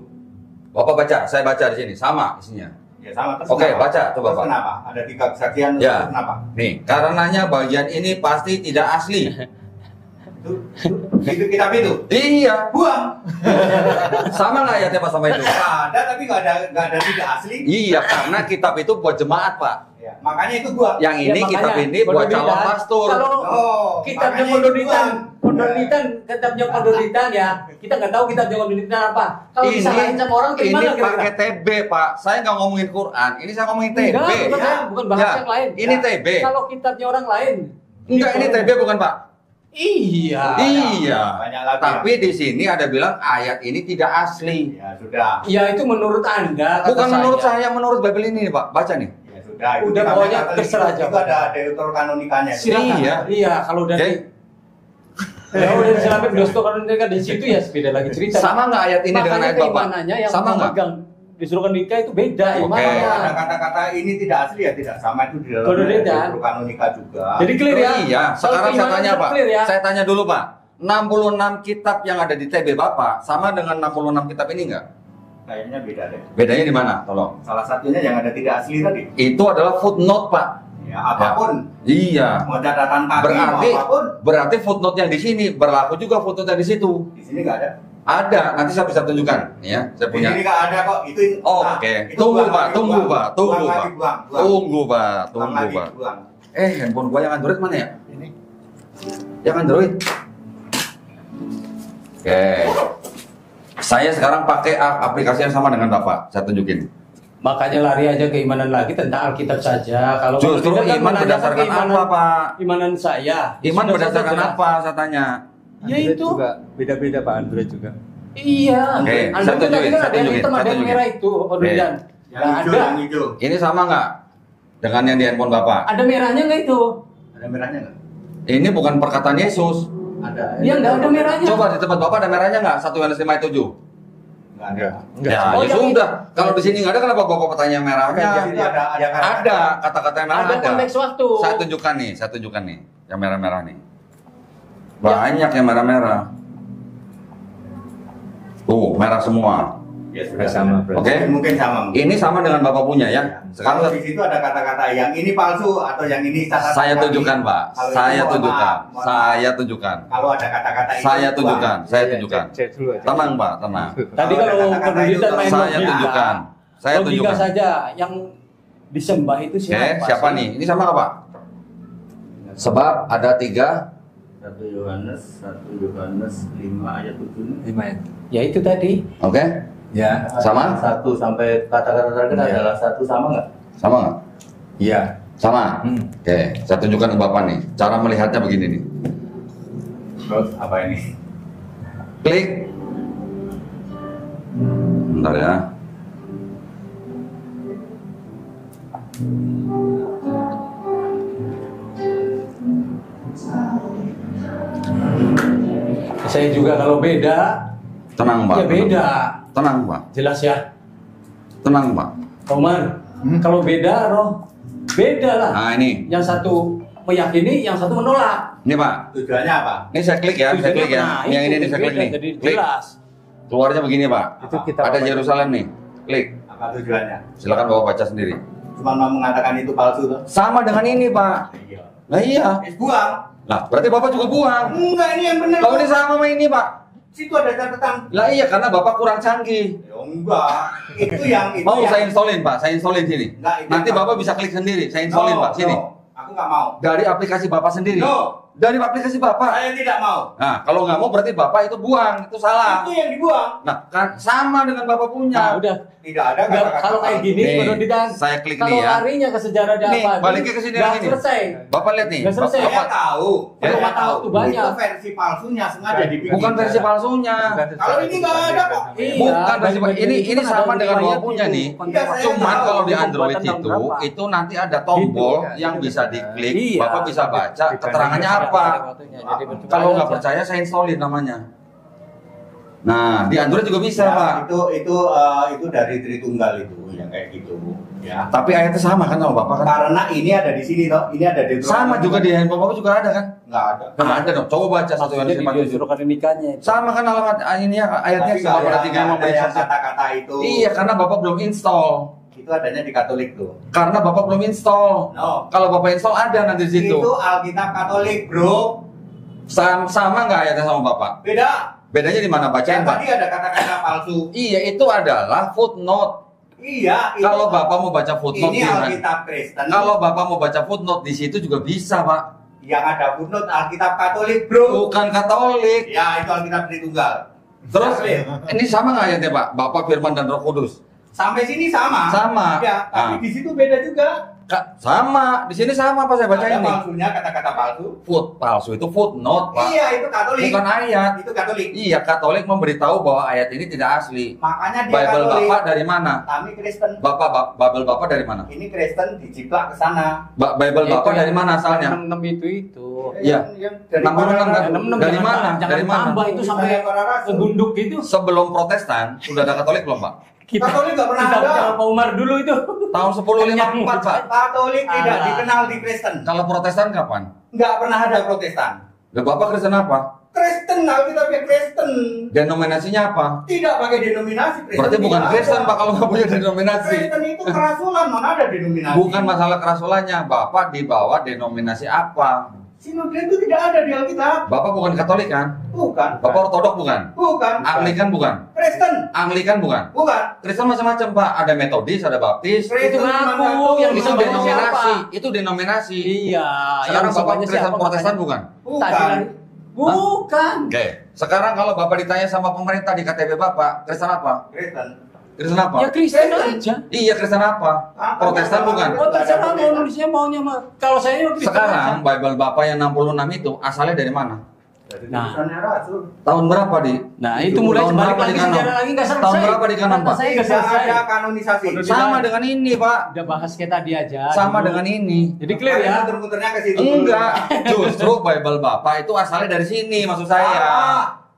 Bapak baca, saya baca di sini sama isinya. Ya sama. Terus Oke, kenapa? baca, coba, Terus Pak. kenapa? Ada 3 kesaksian. Ya. Terus kenapa? Nih, karenanya bagian ini pasti tidak asli. Itu kitab itu. Iya, Buang. sama nggak ayatnya Pak sama itu? Ada tapi nggak ada tidak asli. Iya, karena kitab itu buat jemaat, Pak. Ya, makanya itu gua. Yang ini Ya, kitab makanya, ini buat calon Pondok pastor. Kalau kitabnya Pondok Nitan, kitabnya Pondok Nitan ya, kita nggak tahu kitabnya Pondok Nitan apa. Kalau disalahin sama orang, ini gimana pakai TB, Pak. Saya nggak ngomongin Quran. Ini saya ngomongin TB. Enggak, bukan bahasa Ya, yang lain. ini Ya. TB. Kalau kitabnya orang lain. Enggak, ini TB bukan, Pak. Iya. Iya. Banyak lagi. Tapi di sini ada bilang ayat ini tidak asli. Ya sudah. Ya itu menurut Anda. kata Bukan menurut saya, menurut Bible ini, Pak. Baca nih. Ya sudah. Itu Udah, kita pokoknya katakan terserah itu aja. ada deuterokanonikanya. Silakan. Iya. Iya, kalau udah Oke. ya udah diselamin dosto kan di situ ya beda lagi cerita. Sama nggak ayat ini dengan Makanya ayat Bapak? keimanannya yang Sama nggak? memegang disuruhkan nikah itu beda Oke. Kalau imannya. ada kata-kata ini tidak asli ya tidak sama itu di dalam Pondok Nitan. deuterokanonika juga. Jadi clear ya. Iya, Kalau sekarang saya keimanan tanya, itu Pak. clear ya. Saya tanya dulu, Pak. 66 kitab yang ada di TB Bapak sama dengan 66 kitab ini enggak? Kayaknya beda deh. Bedanya di mana? Tolong. Salah satunya yang ada tidak asli tadi. Itu adalah footnote, Pak. Ya apapun. Iya. Mau catatan kaki Berarti mau apapun. berarti footnote yang di sini berlaku juga footnote yang di situ. Di sini nggak ada. Ada, nanti saya bisa tunjukkan ya. Saya Di punya. sini nggak ada kok. Itu. Oke. itu Tunggu, buang Pak. lagi, Tunggu, buang. Pak. Tunggu, Buang Pak. lagi, buang. Tunggu, Pak. Buang Tunggu, lagi, Pak. buang. Handphone gua yang Android mana ya? Ini. Yang Android. Oke. Saya sekarang pakai aplikasi yang sama dengan Bapak. Saya tunjukin. Makanya lari aja keimanan lagi tentang Alkitab saja. Kalau Justru tidak kan iman menanyakan berdasarkan keimanan- apa, Pak? Imanan saya. Iman Sudah berdasarkan saja jelas. apa? Saya tanya. Ya Android itu. juga beda-beda Pak, Android juga. Iya. Oke, Anda saya tuh tadi tunjukin, kan saya ada yang tunjukin, hitam, saya ada yang tunjukin. merah itu, Odrian. Yang Nggak hijau, ada. yang hijau. Ini sama nggak dengan yang di handphone Bapak? Ada merahnya nggak itu? Ada merahnya nggak? Ini bukan perkataan Yesus. Ada. Iya, nggak ada merahnya. Coba di tempat Bapak ada merahnya nggak? 1 Yohanes 5:7. Nggak ada. Ya, Oh, ya yang sudah. Kalau di sini nggak ada, kenapa Bapak bertanya yang Di merahnya? situ ada Ada kata-kata yang merah Ada ada. konteks waktu. Saya tunjukkan nih, yang merah-merah nih. Banyak yang merah-merah. Tuh, merah semua. Ya sudah Sama, Oke. Oke. Mungkin sama. Ini sama dengan Bapak punya ya. Kalau Sekarang di situ ada kata-kata yang ini palsu atau yang ini catatan saya kaki. tunjukkan, Pak. Kalau itu Saya mohon tunjukkan. maaf, mohon maaf. Saya tunjukkan. Kalau ada kata-kata itu Saya buang. tunjukkan. Saya Iya, tunjukkan. Cek dulu aja. Tenang, Pak, tenang. Tadi Kalau kalau ada kata-kata pendidikan itu, main Saya logika. tunjukkan. Saya Logika tunjukkan. saja yang disembah itu Oke, siapa? siapa sih? nih? Ini sama nggak, Pak? Sebab ada 3. 1 Yohanes 5 ayat 7. 5 ya. Ya itu tadi. Oke? Ya. Sama? 1 sampai kata-kata terakhir Iya. adalah 1 sama nggak? Sama nggak? Iya. Sama? Hmm. Oke, saya tunjukkan ke Bapak nih. Cara melihatnya begini nih. Terus apa ini? Klik. Bentar ya. Saya juga kalau beda, Tenang, Pak. ya beda. Tenang, Pak. Jelas ya. Tenang, Pak. Omar, kalau beda roh, beda lah. Nah, ini. Yang satu meyakini, yang satu menolak. Ini, Pak. Tujuannya apa? Ini saya klik ya, saya klik ya. Nah, Yang itu ini saya klik beda, nih. Jadi Klik. jelas. Keluarnya begini, Pak. Itu kita Ada Yerusalem nih. Klik. Apa tujuannya? Silakan Bapak baca sendiri. Cuma mau mengatakan itu palsu tuh. Sama dengan ini, Pak. Iya. Nah, iya. Buang. Lah, berarti Bapak juga buang. Enggak, ini yang benar. Kalau ini sama sama ini, Pak. Situ ada catatan. Lah iya, karena Bapak kurang canggih. Ya enggak. Itu yang Mau yang- saya installin, Pak. Saya installin sini. Enggak, itu Nanti yang- Bapak bisa klik sendiri. Saya installin, Pak. Sini. No. Aku nggak mau. Dari aplikasi Bapak sendiri. No. Dari aplikasi Bapak. Saya tidak mau. Nah, kalau nggak mau berarti Bapak itu buang. Itu salah. Itu yang dibuang. Nah, kan sama dengan Bapak Nah, punya. udah. Tidak ada Nggak, kata-kata kalau kayak palsu. gini, Nih, menurut Didan, saya klik kalau nih ya. larinya ke sejarah ada Nih, apa? baliknya ke sini, Nggak sini. selesai. Bapak lihat nih. Nggak selesai. Bapak, Saya tahu. Perlu Saya mata tahu. waktu banyak. Itu versi palsunya sengaja dibikin. bukan versi palsunya. Kalau ini nggak ada kok. Iya, Bukan versi bagi-bagi ini itu kan sama ada dengan riwayat Bapak punya itu. nih. Iya, saya Cuman tahu. kalau di Pembuatan Android tahun itu berapa? nanti ada tombol Gitu. yang bisa diklik. Iya. Bapak bisa baca keterangannya apa. Kalau nggak percaya saya installin namanya. Nah, di Android juga bisa, Ya, Pak. itu dari Tritunggal itu yang kayak gitu. Ya. Tapi ayatnya sama kan sama Bapak kan? Karena ini ada di sini toh. Ini ada di Sama juga di handphone Bapak juga ada kan? Nggak ada. Nah, ada dong. Coba baca 1 Yohanes 5:7. Disuruhkan nikahnya. Sama kan alamat ini ya, ayatnya Tapi nggak sama pada ada 3 yang memberi yang saksi. kata-kata itu. Iya, karena Bapak belum install. Itu adanya di Katolik tuh. Karena Bapak belum install. No. Kalau Bapak install ada nanti di situ. Itu Alkitab Katolik, bro. Sama nggak ayatnya sama Bapak? Beda. Bedanya di mana bacain, Yang Pak? tadi ada kata-kata palsu. Iya, itu adalah footnote. Iya. Kalau Bapak mau baca footnote ini gimana? Alkitab Kristen. Kalau Bapak mau baca footnote di situ juga bisa, Pak. Yang ada footnote Alkitab Katolik, bro. Bukan Katolik. Ya, itu Alkitab Tritunggal. Terus Ya, ini sama nggak ayatnya, Pak? Bapak, Firman, dan Roh Kudus. sampai sini sama. Sama. Ya, tapi Ah. di situ beda juga. Kak, sama. Di sini sama apa saya baca Ada ini? palsunya, kata-kata palsu. Palsu itu footnote, Pak. Iya, itu Katolik. Bukan ayat. Itu Katolik. Iya, Katolik memberitahu bahwa ayat ini tidak asli. Makanya dia Bible Katolik. Bapak dari mana? Kami Kristen. Bible Bapak dari mana? Ini Kristen dijiplak ke sana. Bible Bapak dari mana asalnya? 66 itu. Iya. Yang dari 66 kan? para- 66 Dari jangan- mana? Jangan Dari mana? tambah itu sampai Para rasul. kegunduk gitu. Sebelum Protestan sudah ada Katolik belum, Pak? Katolik nggak pernah kita ada. bicara Pak Umar dulu itu. Tahun 1054, Pak. Katolik tidak Alah. dikenal di Kristen. Kalau Protestan kapan? Nggak pernah ada Protestan. Lah Bapak Kristen apa? Kristen, Alkitabnya Kristen. Denominasinya apa? Tidak pakai denominasi Kristen. Berarti bukan tidak Kristen, ada. Pak, kalau nggak punya denominasi. Kristen itu kerasulan, mana ada denominasi? Bukan masalah kerasulannya. Bapak di bawah denominasi apa? Sinode itu tidak ada di Alkitab. Bapak bukan Katolik kan? Bukan. Bapak Ortodok bukan? Bukan. Anglikan bukan? Kristen. Anglikan bukan? Bukan. Kristen macam-macam, Pak. Ada Metodis, ada Baptis. Kristen Itu ngaku cuma yang satu. Itu disembahnya denominasi. siapa? Itu denominasi. Iya, Sekarang Bapak disembahnya Kristen siapa Protestan makanya? bukan? Bukan. Bukan. Oke. Sekarang kalau Bapak ditanya sama pemerintah di KTP Bapak, Kristen apa? Kristen. Kristen apa? Ya Kristen Kristen. aja. Iya, Kristen apa? Apa? Protestan bukan? Oh terserah mau nulisnya maunya mah. Kalau saya Kristen Sekarang aja. Bible Bapak yang 66 itu asalnya dari mana? Dari Nah. tulisannya Rasul. Tahun berapa, Di? Nah itu mulai Tahun balik berapa lagi di kanon? sejarah lagi nggak selesai. Tahun berapa di kanon, Kata Pak? saya nggak Tidak selesai. ada kanonisasi. Menurut- Sama dengan ini, Pak. Udah bahas kayak tadi aja. Sama dulu. dengan ini. Jadi clear ya. Muter-muternya ke situ. Enggak, justru Bible Bapak itu asalnya dari sini maksud saya.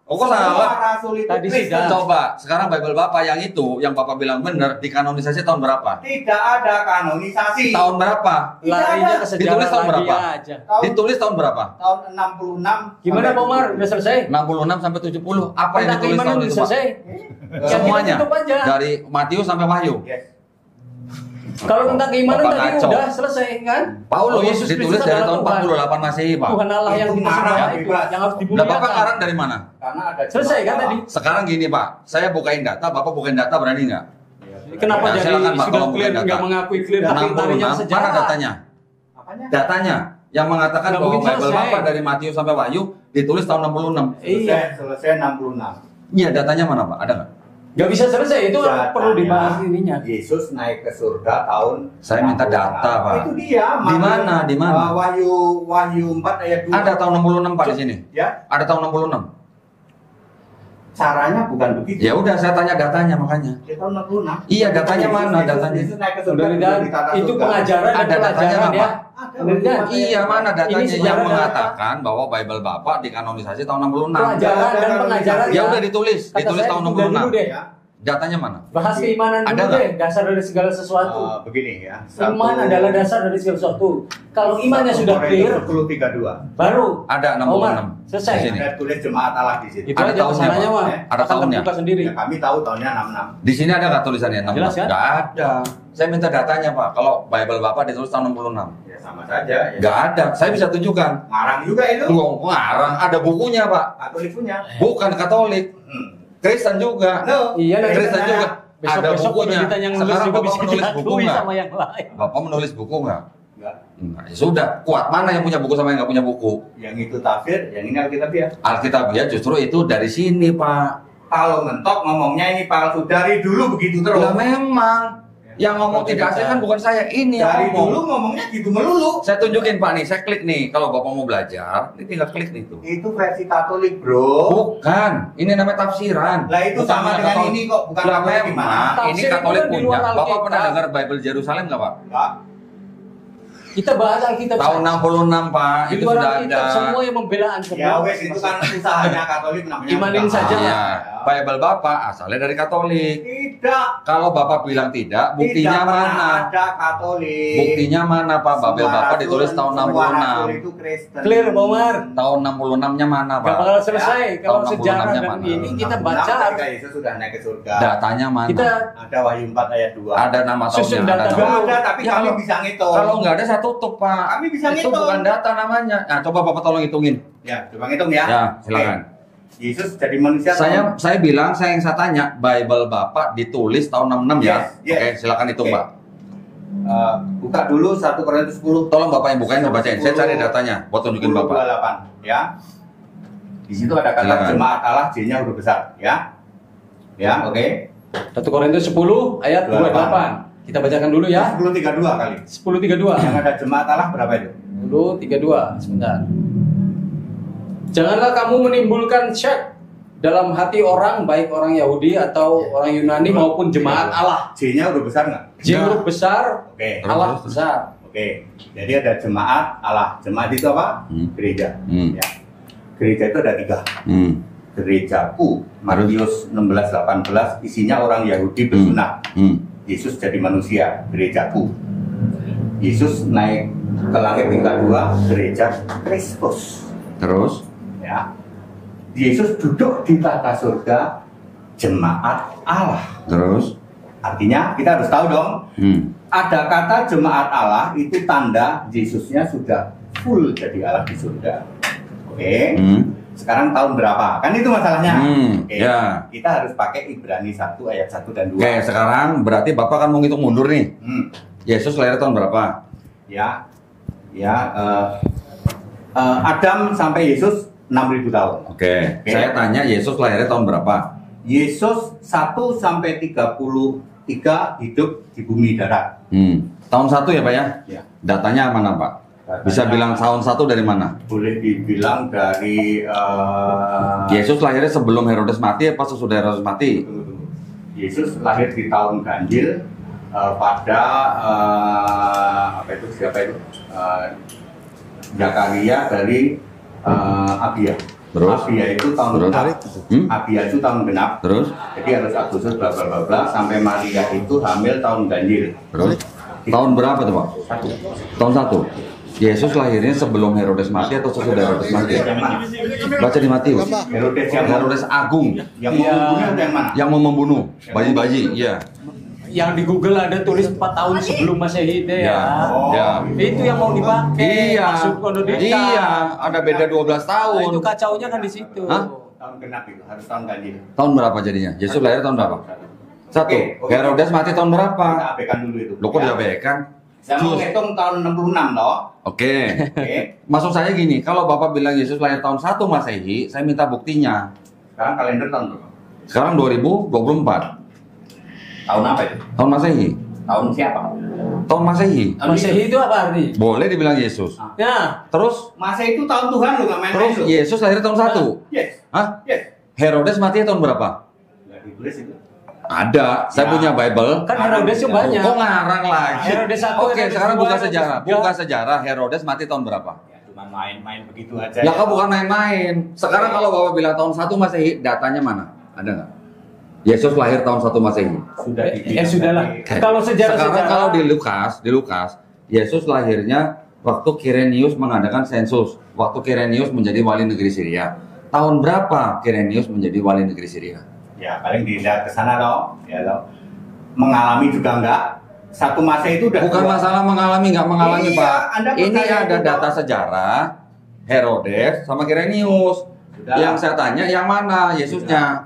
Oh, kok Semua salah? Rasul itu Tadi Kristen. sudah. Coba, sekarang Bible Bapak yang itu, yang Bapak bilang benar, dikanonisasi tahun berapa? Tidak ada kanonisasi. Tahun berapa? Larinya ke Ditulis sejarah tahun lagi berapa? aja. Tahun, Ditulis tahun berapa? tahun 66. Gimana sampai Pak Umar? Udah selesai? 66 sampai 70. Apa yang Tentang ditulis keimanan tahun udah itu, Pak? selesai. tujuh. Semuanya. Kita tutup aja. Dari Matius sampai Wahyu. Yes. Kalau tentang keimanan Bapak tadi kacau. udah selesai kan? Paulus Oh, Yesus ditulis Kristus dari adalah tahun Tuhan. 48 Masehi, Pak. Tuhan Allah yang Itu kita marah, sembah itu, bebas. yang harus Nah, dimuliakan. Bapak sekarang dari mana? Karena ada Selesai kan jemaat tadi? Sekarang gini, Pak. Saya bukain data, Bapak bukain data berani nggak? Allah. Kenapa Ya, jadi silakan, Pak, sudah tolong clear buka nggak data. mengakui clear tapi 66, tadinya mana sejarah? datanya? Apanya? Datanya yang mengatakan Nggak bahwa mungkin Bible selesai. Bapak dari Matius sampai Wahyu ditulis tahun 66. Iya. Selesai 66. Iya, datanya mana, Pak? Ada nggak? Nggak bisa selesai itu Datanya, perlu dibahas ininya. Yesus naik ke surga tahun Saya minta 66. data, Pak. Itu dia. Di mana? Di mana? Wahyu 4 ayat 2. Ada tahun 66, Pak, di sini. Ya, Ada tahun 66. caranya bukan begitu. Ya udah, saya tanya datanya makanya. Dia tahun 66. Iya, datanya mana datanya? Yesus naik ke surga. Udah lihat, di tata itu surga. pengajaran dan Ada datanya pelajaran nggak, ya. Pak? Ada. Udah lihat. Iya, mana datanya Ini yang sejarah mengatakan bahwa Bible Bapak dikanonisasi tahun 66. Pelajaran dan pengajaran Ya udah ditulis, Kata ditulis saya tahun ditunda dulu 66. deh. Ya. Datanya mana? Bahas keimanan Ada dulu nggak? deh, dasar dari segala sesuatu. Begini ya. Iman adalah dasar dari segala sesuatu. Kalau imannya sudah clear, 10:32. baru Ada Omar, 66. selesai. Di sini. Ada tulis jemaat Allah di situ. Itu Ada aja tahunnya, pesanannya Pak. mah. Ada Akan tahunnya. terbuka sendiri. Ya, kami tahu tahunnya 66. Di sini ada nggak tulisannya 66? Jelas, kan? Nggak ada. Saya minta datanya, Pak. Kalau Bible Bapak ditulis tahun 66. Ya sama saja. Ya. Nggak ada. Saya bisa tunjukkan. Ngarang juga itu. Ngarang. Ada bukunya, Pak. Katolik punya. Bukan Katolik. Kristen juga. No. Iya, dan Kristen Kristen juga. Ada besok-besok bukunya. penelitian yang nulis Sekarang juga Bapak bisa menulis buku diakui nggak? sama yang lain. Bapak menulis buku nggak? Enggak. Nah, ya sudah. Kuat mana yang punya buku sama yang nggak punya buku? Yang itu tafsir, yang ini Alkitabiah. Alkitabiah justru itu dari sini, Pak. Kalau mentok ngomongnya ini palsu dari dulu begitu terus. Lah memang. Yang ngomong tidak asli kan bukan saya, ini Dari yang dulu ngomong. ngomongnya gitu melulu. Saya tunjukin, Pak, nih. Saya klik nih. Kalau Bapak mau belajar, ini tinggal klik nih tuh. Itu versi Katolik, bro. Bukan, ini namanya tafsiran. Lah itu Bukan sama namanya dengan Katolik. ini kok, bukan Lah Katolik memang, gimana? ini Tafsir Katolik itu kan di punya. luar Bapak Alkitab. pernah dengar Bible Jerusalem nggak, Pak? Enggak. Kita bahas Alkitab. Tahun 66, Pak. Di Itu luar sudah Alkitab, ada. semua yang membelaan semua. Ya wes itu kan usahanya Katolik namanya. Imanin bukan. saja. Iya. Bible Bapak asalnya dari Katolik. Tidak. Kalau Bapak bilang tidak, buktinya Tidak pernah mana? ada Katolik. Buktinya mana, Pak? Bible Semua Bapak rasul- ditulis tahun semua rasul 66. itu Kristen. Clear, Pak Umar. Tahun 66-nya mana, Pak? Gak bakal selesai Ya, kalau tahun sejarah 66-nya dan mana? ini kita Nah, baca ketika harus Yesus sudah naik ke surga. Datanya mana? kita Ada Wahyu 4 ayat 2. Ada nama Susun tahunnya, data ada dulu. nama. Nggak ada, tapi Ya, kami kalau- bisa ngitung. Kalau nggak ada saya tutup, Pak. Kami bisa Itu ngitung. bukan data namanya. Nah, coba Bapak tolong hitungin. Ya, coba ngitung ya. Ya, silakan. Oke. Yesus jadi manusia. Saya bilang, yang saya tanya, Bible Bapak ditulis tahun 66 ya? Yes. Oke, silakan itu, Oke. Pak. Buka dulu 1 Korintus 10. Tolong Bapak yang bukain, bacain. Saya cari datanya, buat tunjukin Bapak. 28, ya. Di situ ada kata Silakan. jemaat Allah, J-nya huruf besar, ya. Ya, oke. 1 Korintus 10 ayat 28. Kita bacakan dulu ya. 10:32 kali. 10:32. Yang ada jemaat Allah berapa itu? 10:32. Sebentar. Janganlah kamu menimbulkan syak dalam hati orang, baik orang Yahudi atau orang Yunani maupun jemaat Allah. J-nya huruf besar nggak? J huruf besar, Oke. Allah besar. Oke. Jadi ada jemaat Allah. Jemaat itu apa? Gereja. Ya. Gereja itu ada 3. Gerejaku, Matius 16:18, isinya orang Yahudi bersunat. Yesus jadi manusia, gerejaku. Yesus naik ke langit tingkat 2, gereja Kristus. Terus? Ya. Yesus duduk di tata surga, jemaat Allah. Terus? Artinya kita harus tahu dong, ada kata jemaat Allah itu tanda Yesusnya sudah full jadi Allah di surga. Oke. Sekarang tahun berapa? Kan itu masalahnya. Oke. Ya. Kita harus pakai Ibrani 1 ayat 1 dan 2. Oke, sekarang berarti Bapak kan mau ngitung mundur nih. Yesus lahir tahun berapa? Ya. Adam sampai Yesus 6.000 tahun. Oke. Saya tanya Yesus lahirnya tahun berapa? Yesus 1 sampai 33 hidup di bumi darat. Tahun 1 ya Pak ya? Ya. Datanya mana Pak? Bisa bilang tahun 1 dari mana? Boleh dibilang dari Yesus lahirnya sebelum Herodes mati apa sesudah Herodes mati? Yesus lahir di tahun ganjil pada siapa itu? Zakaria dari Abia. Terus? Abia itu tahun Terus? genap. Abia itu tahun genap. Terus? Jadi harus Agustus bla bla bla bla sampai Maria itu hamil tahun ganjil. Terus? Tahun berapa tuh Pak? 1. Tahun 1. Yesus lahirnya sebelum Herodes mati atau sesudah Herodes mati? Yang mana? Baca di Matius. Herodes yang Herodes Agung yang mau membunuh atau yang mana? yang mau membunuh bayi-bayi. Iya. Yang di Google ada tulis 4 tahun sebelum Masehi itu ya. Oh, Ya. Itu yang mau dipakai. Iya. Maksud konodita. Iya, ada beda 12 Nah, tahun. itu kacaunya kan di situ. Hah? Tahun genap itu harus tahun ganjil. Tahun berapa jadinya? Yesus lahir tahun berapa? 1. Oke. Herodes mati tahun berapa? Kita abaikan dulu itu. Lo kok Ya. diabaikan? Saya mau ngitung tahun 66 loh. Oke. Oke. Maksud saya gini, kalau Bapak bilang Yesus lahir tahun 1 Masehi, saya minta buktinya. Sekarang kalender tahun berapa? Sekarang 2024. Tahun apa itu? Tahun Masehi. Tahun siapa? Tahun Masehi. Masehi itu apa arti? Boleh dibilang Yesus. Ya, Terus Masa itu tahun Tuhan lu nggak main-main terus lu. Yesus lahir tahun 1. Yes. Hah? Yes. Herodes mati tahun berapa? Nggak ditulis itu. Ada. Saya Ya. punya Bible. kan Herodes itu banyak. Kok ngarang lagi? Herodes 1, Oke, Herodes sekarang 2, buka Herodes sejarah. 3. Buka sejarah. Herodes mati tahun berapa? Ya cuma main-main begitu aja. Ya kan bukan main-main. Sekarang kalau Bapak bilang tahun 1 Masehi, datanya mana? Ada nggak? Yesus lahir tahun 1 Masehi. Sudah Sudahlah. Kalau Sekarang sejarah-sejarah kalau di Lukas, Yesus lahirnya waktu Kirenius mengadakan sensus. Waktu Kirenius menjadi wali negeri Syria. Tahun berapa Kirenius menjadi wali negeri Syria? Ya paling dilihat ke sana loh. Ya loh. Mengalami juga enggak. Satu masa itu udah Bukan tua. masalah mengalami nggak mengalami Iya, Pak. Anda Ini percaya ada itu, data Pak? sejarah Herodes sama Kirenius. Sudah. Yang saya tanya yang mana Yesusnya?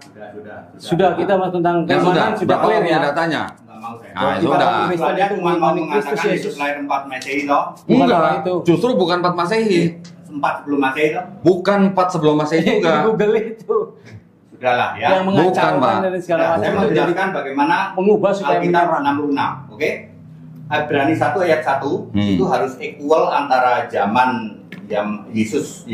sudah kita bahas tentang Yang sudah. keimanan sudah Bapak clear punya ya. datanya. Nggak mau saya. Nah, Kita sudah. orang Kristen itu cuma mau Kristus mengatakan Yesus. Yesus lahir 4 Masehi loh. Bukan Enggak, apa itu. justru bukan 4 Masehi. 4 sebelum Masehi loh. Bukan 4 sebelum Masehi Di juga. Google itu Sudahlah ya. yang mengacaukan Pak. dan segala Nah, saya macam mau itu jadi menjelaskan bagaimana mengubah supaya Alkitab menyerang. 66, oke? Ibrani 1 ayat 1 itu harus equal antara zaman Yesus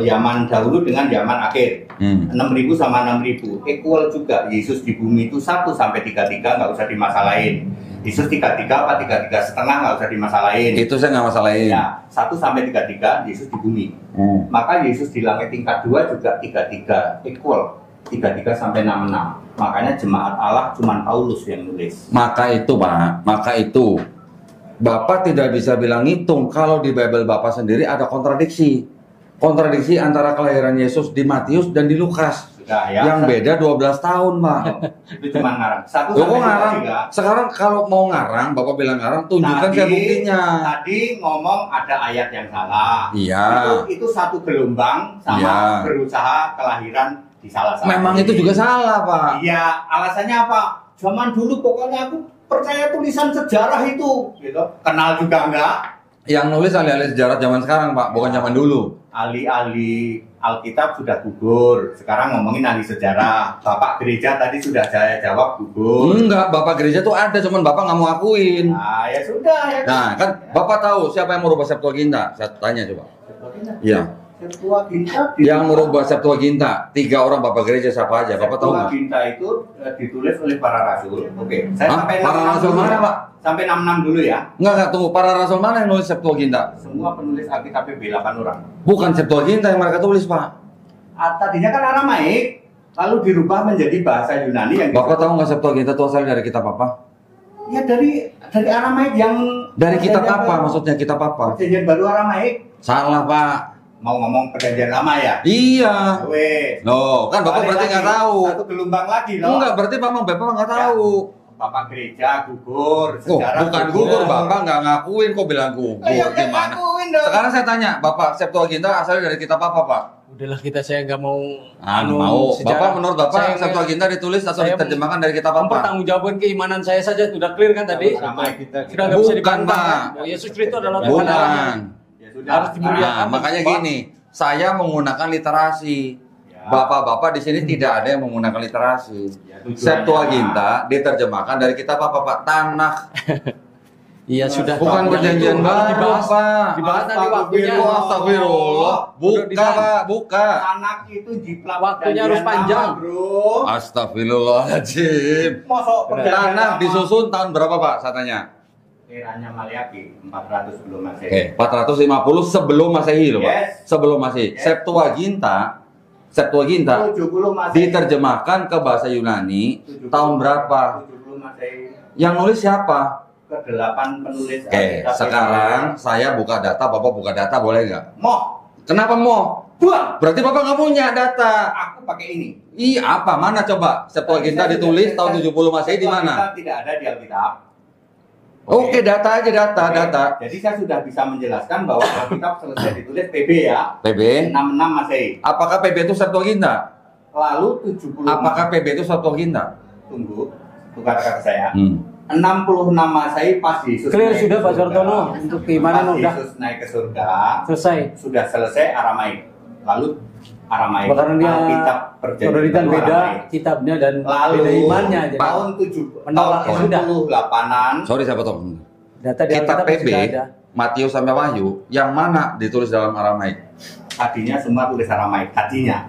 zaman dahulu dengan zaman akhir. 6.000 sama 6.000 equal juga. Yesus di bumi itu 1 sampai 33 nggak usah dimasalahin. Yesus 33 apa 33 setengah nggak usah dimasalahin. Itu saya nggak masalahin. Ya, 1 sampai 33 Yesus di bumi. Maka Yesus di langit tingkat 2 juga 33 equal. 33 sampai 66. Makanya jemaat Allah cuma Paulus yang nulis. Maka itu Pak, maka itu Bapak tidak bisa bilang hitung kalau di Bible Bapak sendiri ada kontradiksi. kontradiksi antara kelahiran Yesus di Matius dan di Lukas. Sudah ya. Yang beda 12 tahun, Pak. Itu cuma ngarang. Satu Loh, kok sampai ngarang? 23. Sekarang kalau mau ngarang, Bapak bilang ngarang, tunjukkan saya buktinya. Tadi ngomong ada ayat yang salah. Iya. Itu satu gelombang sama Iya. berusaha kelahiran di salah satu. Memang itu juga salah, Pak. Iya, alasannya apa? Zaman dulu pokoknya aku percaya tulisan sejarah itu, gitu. Kenal juga enggak? Yang nulis ahli-ahli sejarah zaman sekarang, Pak, bukan zaman dulu. Ahli-ahli Alkitab sudah gugur. Sekarang ngomongin ahli sejarah. Bapak gereja tadi sudah saya jawab gugur. Enggak, Bapak gereja tuh ada, cuman Bapak nggak mau akuin. Nah, ya sudah ya. Nah, kan Bapak tahu siapa yang merubah Septuaginta? Saya tanya coba. Iya. Septuaginta Yang merubah Septuaginta, 3 orang Bapak gereja siapa aja? Bapak tahu nggak? Septuaginta itu ditulis oleh para rasul. Oke, saya Hah? sampai Para 66 rasul dulu mana, ya. Pak? Sampai 66 dulu ya. Enggak, tunggu. Para rasul mana yang nulis Septuaginta? Semua penulis Alkitab 8 orang. Bukan Septuaginta yang mereka tulis, Pak. Tadinya kan Aramaik, lalu dirubah menjadi bahasa Yunani yang Bapak tahu nggak Septuaginta itu asal dari kitab apa? ya dari Aramaik yang Dari kitab perjanjian apa? baru. Maksudnya kitab apa? Perjanjian baru Aramaik. Salah, Pak. Mau ngomong perjanjian lama ya? Iya. Wes. Loh, kan Bapak Balik berarti lagi, nggak tahu. Satu gelombang lagi loh. Enggak, berarti Bapak nggak tahu. Bapak gereja gugur, Oh, sejarah bukan gugur, Bapak nggak ngakuin kok bilang gugur. Ya udah Gimana? ngakuin dong. Sekarang saya tanya, Bapak Septuaginta asalnya dari kitab apa, Pak? Udahlah saya nggak mau Mau. sejarah. Bapak menurut Bapak Saya nggak- Septuaginta ditulis atau saya diterjemahkan dari kitab apa? mempertanggungjawabkan keimanan saya saja sudah clear kan tadi? Aramaik. Sudah nggak bisa Bukan, dibantah. Pak. Kan? Oh, Yesus Kristus adalah Tuhan Allah. Bukan. Ya sudah. Harus dimuliakan. Nah, makanya gini, saya menggunakan literasi. Ya. Bapak-bapak di sini tidak ada yang menggunakan literasi. Ya, tujuannya Septuaginta diterjemahkan dari kitab apa, Pak? Tanakh. Iya sudah. Bukan Yang perjanjian itu harus baru, dibahas. Pak. Dibahas nanti waktunya. Astagfirullah. Buka, Pak, buka. Anak itu jiplak Waktunya perjanjian harus panjang. lama, Bro. Astagfirullahaladzim. Mosok perjanjian Tanakh lama. disusun tahun berapa, Pak? Saya tanya. Eranya Maliaki 400 sebelum Masehi. Oke, 450 sebelum Masehi loh, Pak. Yes. Sebelum Masehi. Yes. Septuaginta 70 Masehi. diterjemahkan ke bahasa Yunani 70 tahun berapa? 70 Masehi. Yang nulis siapa? Ke-8 penulis Oke, Alkitab. sekarang saya buka data, Bapak buka data boleh nggak? Moh, Kenapa mau? buang. Berarti Bapak nggak punya data. Aku pakai ini. Ih, apa? Mana coba? Septuaginta Saya ditulis sudah- tahun 70 Masehi di mana? Septuaginta tidak ada di Alkitab. Oke, data aja data, Oke. data. Jadi saya sudah bisa menjelaskan bahwa Alkitab selesai ditulis PB ya. PB. 66 Masehi. Apakah PB itu Septuaginta? Lalu 70 Apakah PB itu Septuaginta? tunggu kata saya. Hmm. 66 Masehi pas Yesus Clear naik sudah ke Pak surga. Sartono untuk keimanan Pas udah Yesus naik ke surga selesai. sudah selesai Aramaik. Lalu Aramaik. Karena dia Alkitab Perjanjian baru beda Aramaik. kitabnya dan Lalu beda imannya. Jadi tahun Menolak, tahun sudah. 68-an Sorry saya potong. data di Kitab Alkitab PB, sudah ada. Matius sampai Wahyu, yang mana ditulis dalam Aramaik? tadinya semua tulis Aramaik tadinya.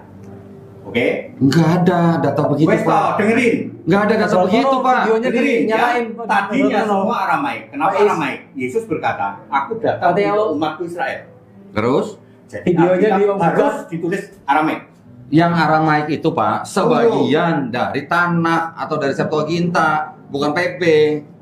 Oke? Enggak ada data begitu, Wes Pak. Pak, dengerin. Enggak ada data Sartono, begitu, Pak. videonya Dengerin ya. dinyalain, Pak. Tadinya Sartono. semua Aramaik. Kenapa Pak Is. Aramaik? Yesus berkata, aku datang Katanya untuk lo- umatku Israel. Terus Jadi Videonya Alkitab dibuka. harus ditulis Aramaik. yang Aramaik itu, Pak, sebagian dari Tanakh atau dari Septuaginta, bukan PB.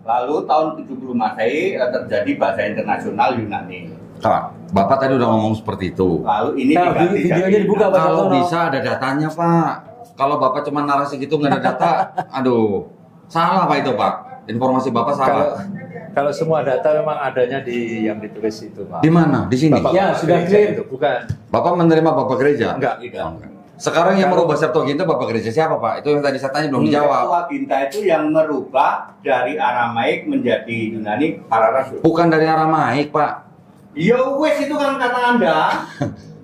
Lalu tahun 70 Masehi terjadi bahasa internasional Yunani. Kak, Bapak tadi udah ngomong seperti itu. Lalu ini Nah, diganti videonya jadi- dibuka, Pak. Kalau Sartono. bisa ada datanya, Pak. Kalau Bapak cuma narasi gitu nggak ada data, aduh, salah Pak itu, Pak. Informasi Bapak Kalau salah. kalau semua data memang adanya di yang ditulis itu, Pak. Di mana? Di sini. Bapak Ya, sudah gereja clear. itu, bukan. Bapak menerima Bapak gereja? Enggak. Tidak. Sekarang yang Kalau- merubah Septuaginta Bapak gereja siapa, Pak? Itu yang tadi saya tanya belum dijawab. Septuaginta itu yang merubah dari Aramaik menjadi Yunani para rasul. Bukan dari Aramaik, Pak. Ya wes itu kan kata Anda.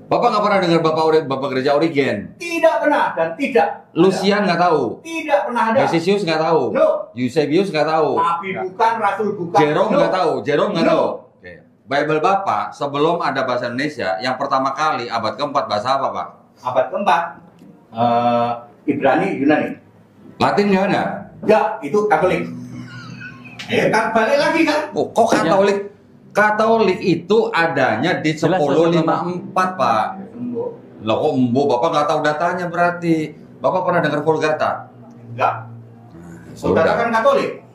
Bapak nggak pernah dengar Bapak gereja Origen. Tidak pernah dan tidak. Lucian nggak tahu. Tidak pernah ada. Hesisius nggak tahu. No. Eusebius nggak tahu. Nabi bukan, rasul bukan. Jerome No. nggak tahu. Jerome nggak No. tahu. Oke. Bible Bapak sebelum ada bahasa Indonesia, yang pertama kali abad keempat bahasa apa, Pak? Abad keempat. Ibrani, Yunani. Latin nggak ada. Ya, itu Katolik. Kan balik lagi kan? Oh, kok Katolik? Katolik itu adanya di Jelas, 1054, Pak. Sembuh. Loh kok embo, Bapak nggak tahu datanya berarti. Bapak pernah dengar Vulgata? Enggak. Saudara kan Katolik.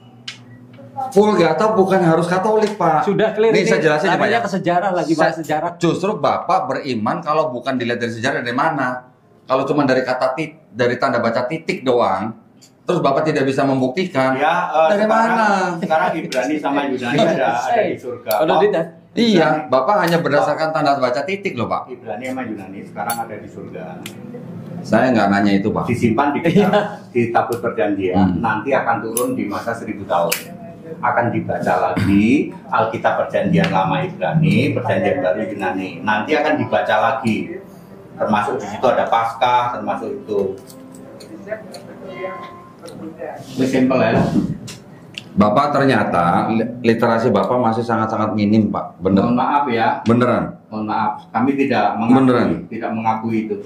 Vulgata bukan harus Katolik, Pak. Sudah clear Nih ini. saya jelasin ya, Pak. Larinya Ya. ke sejarah lagi, bahas sejarah. Justru Bapak beriman kalau bukan dilihat dari sejarah dari mana. Kalau cuma dari kata dari tanda baca titik doang, terus Bapak tidak bisa membuktikan. Ya, dari mana? Sekarang Ibrani sama Yunani ada di surga. Kalau Oh, tidak, Iya, Bapak hanya berdasarkan tanda baca titik loh, Pak. Ibrani sama Yunani sekarang ada di surga. Saya nggak nanya itu, Pak. Disimpan di di tabut perjanjian. Hmm. Nanti akan turun di masa 1000 tahun. Akan dibaca lagi Alkitab Perjanjian Lama Ibrani, Perjanjian Baru Yunani. Nanti akan dibaca lagi. Termasuk di situ ada Paskah, termasuk itu. Ini simple ya. Bapak ternyata literasi Bapak masih sangat-sangat minim, Pak. Bener. Mohon maaf ya, Beneran. mohon maaf. Kami tidak Beneran. mengakui itu.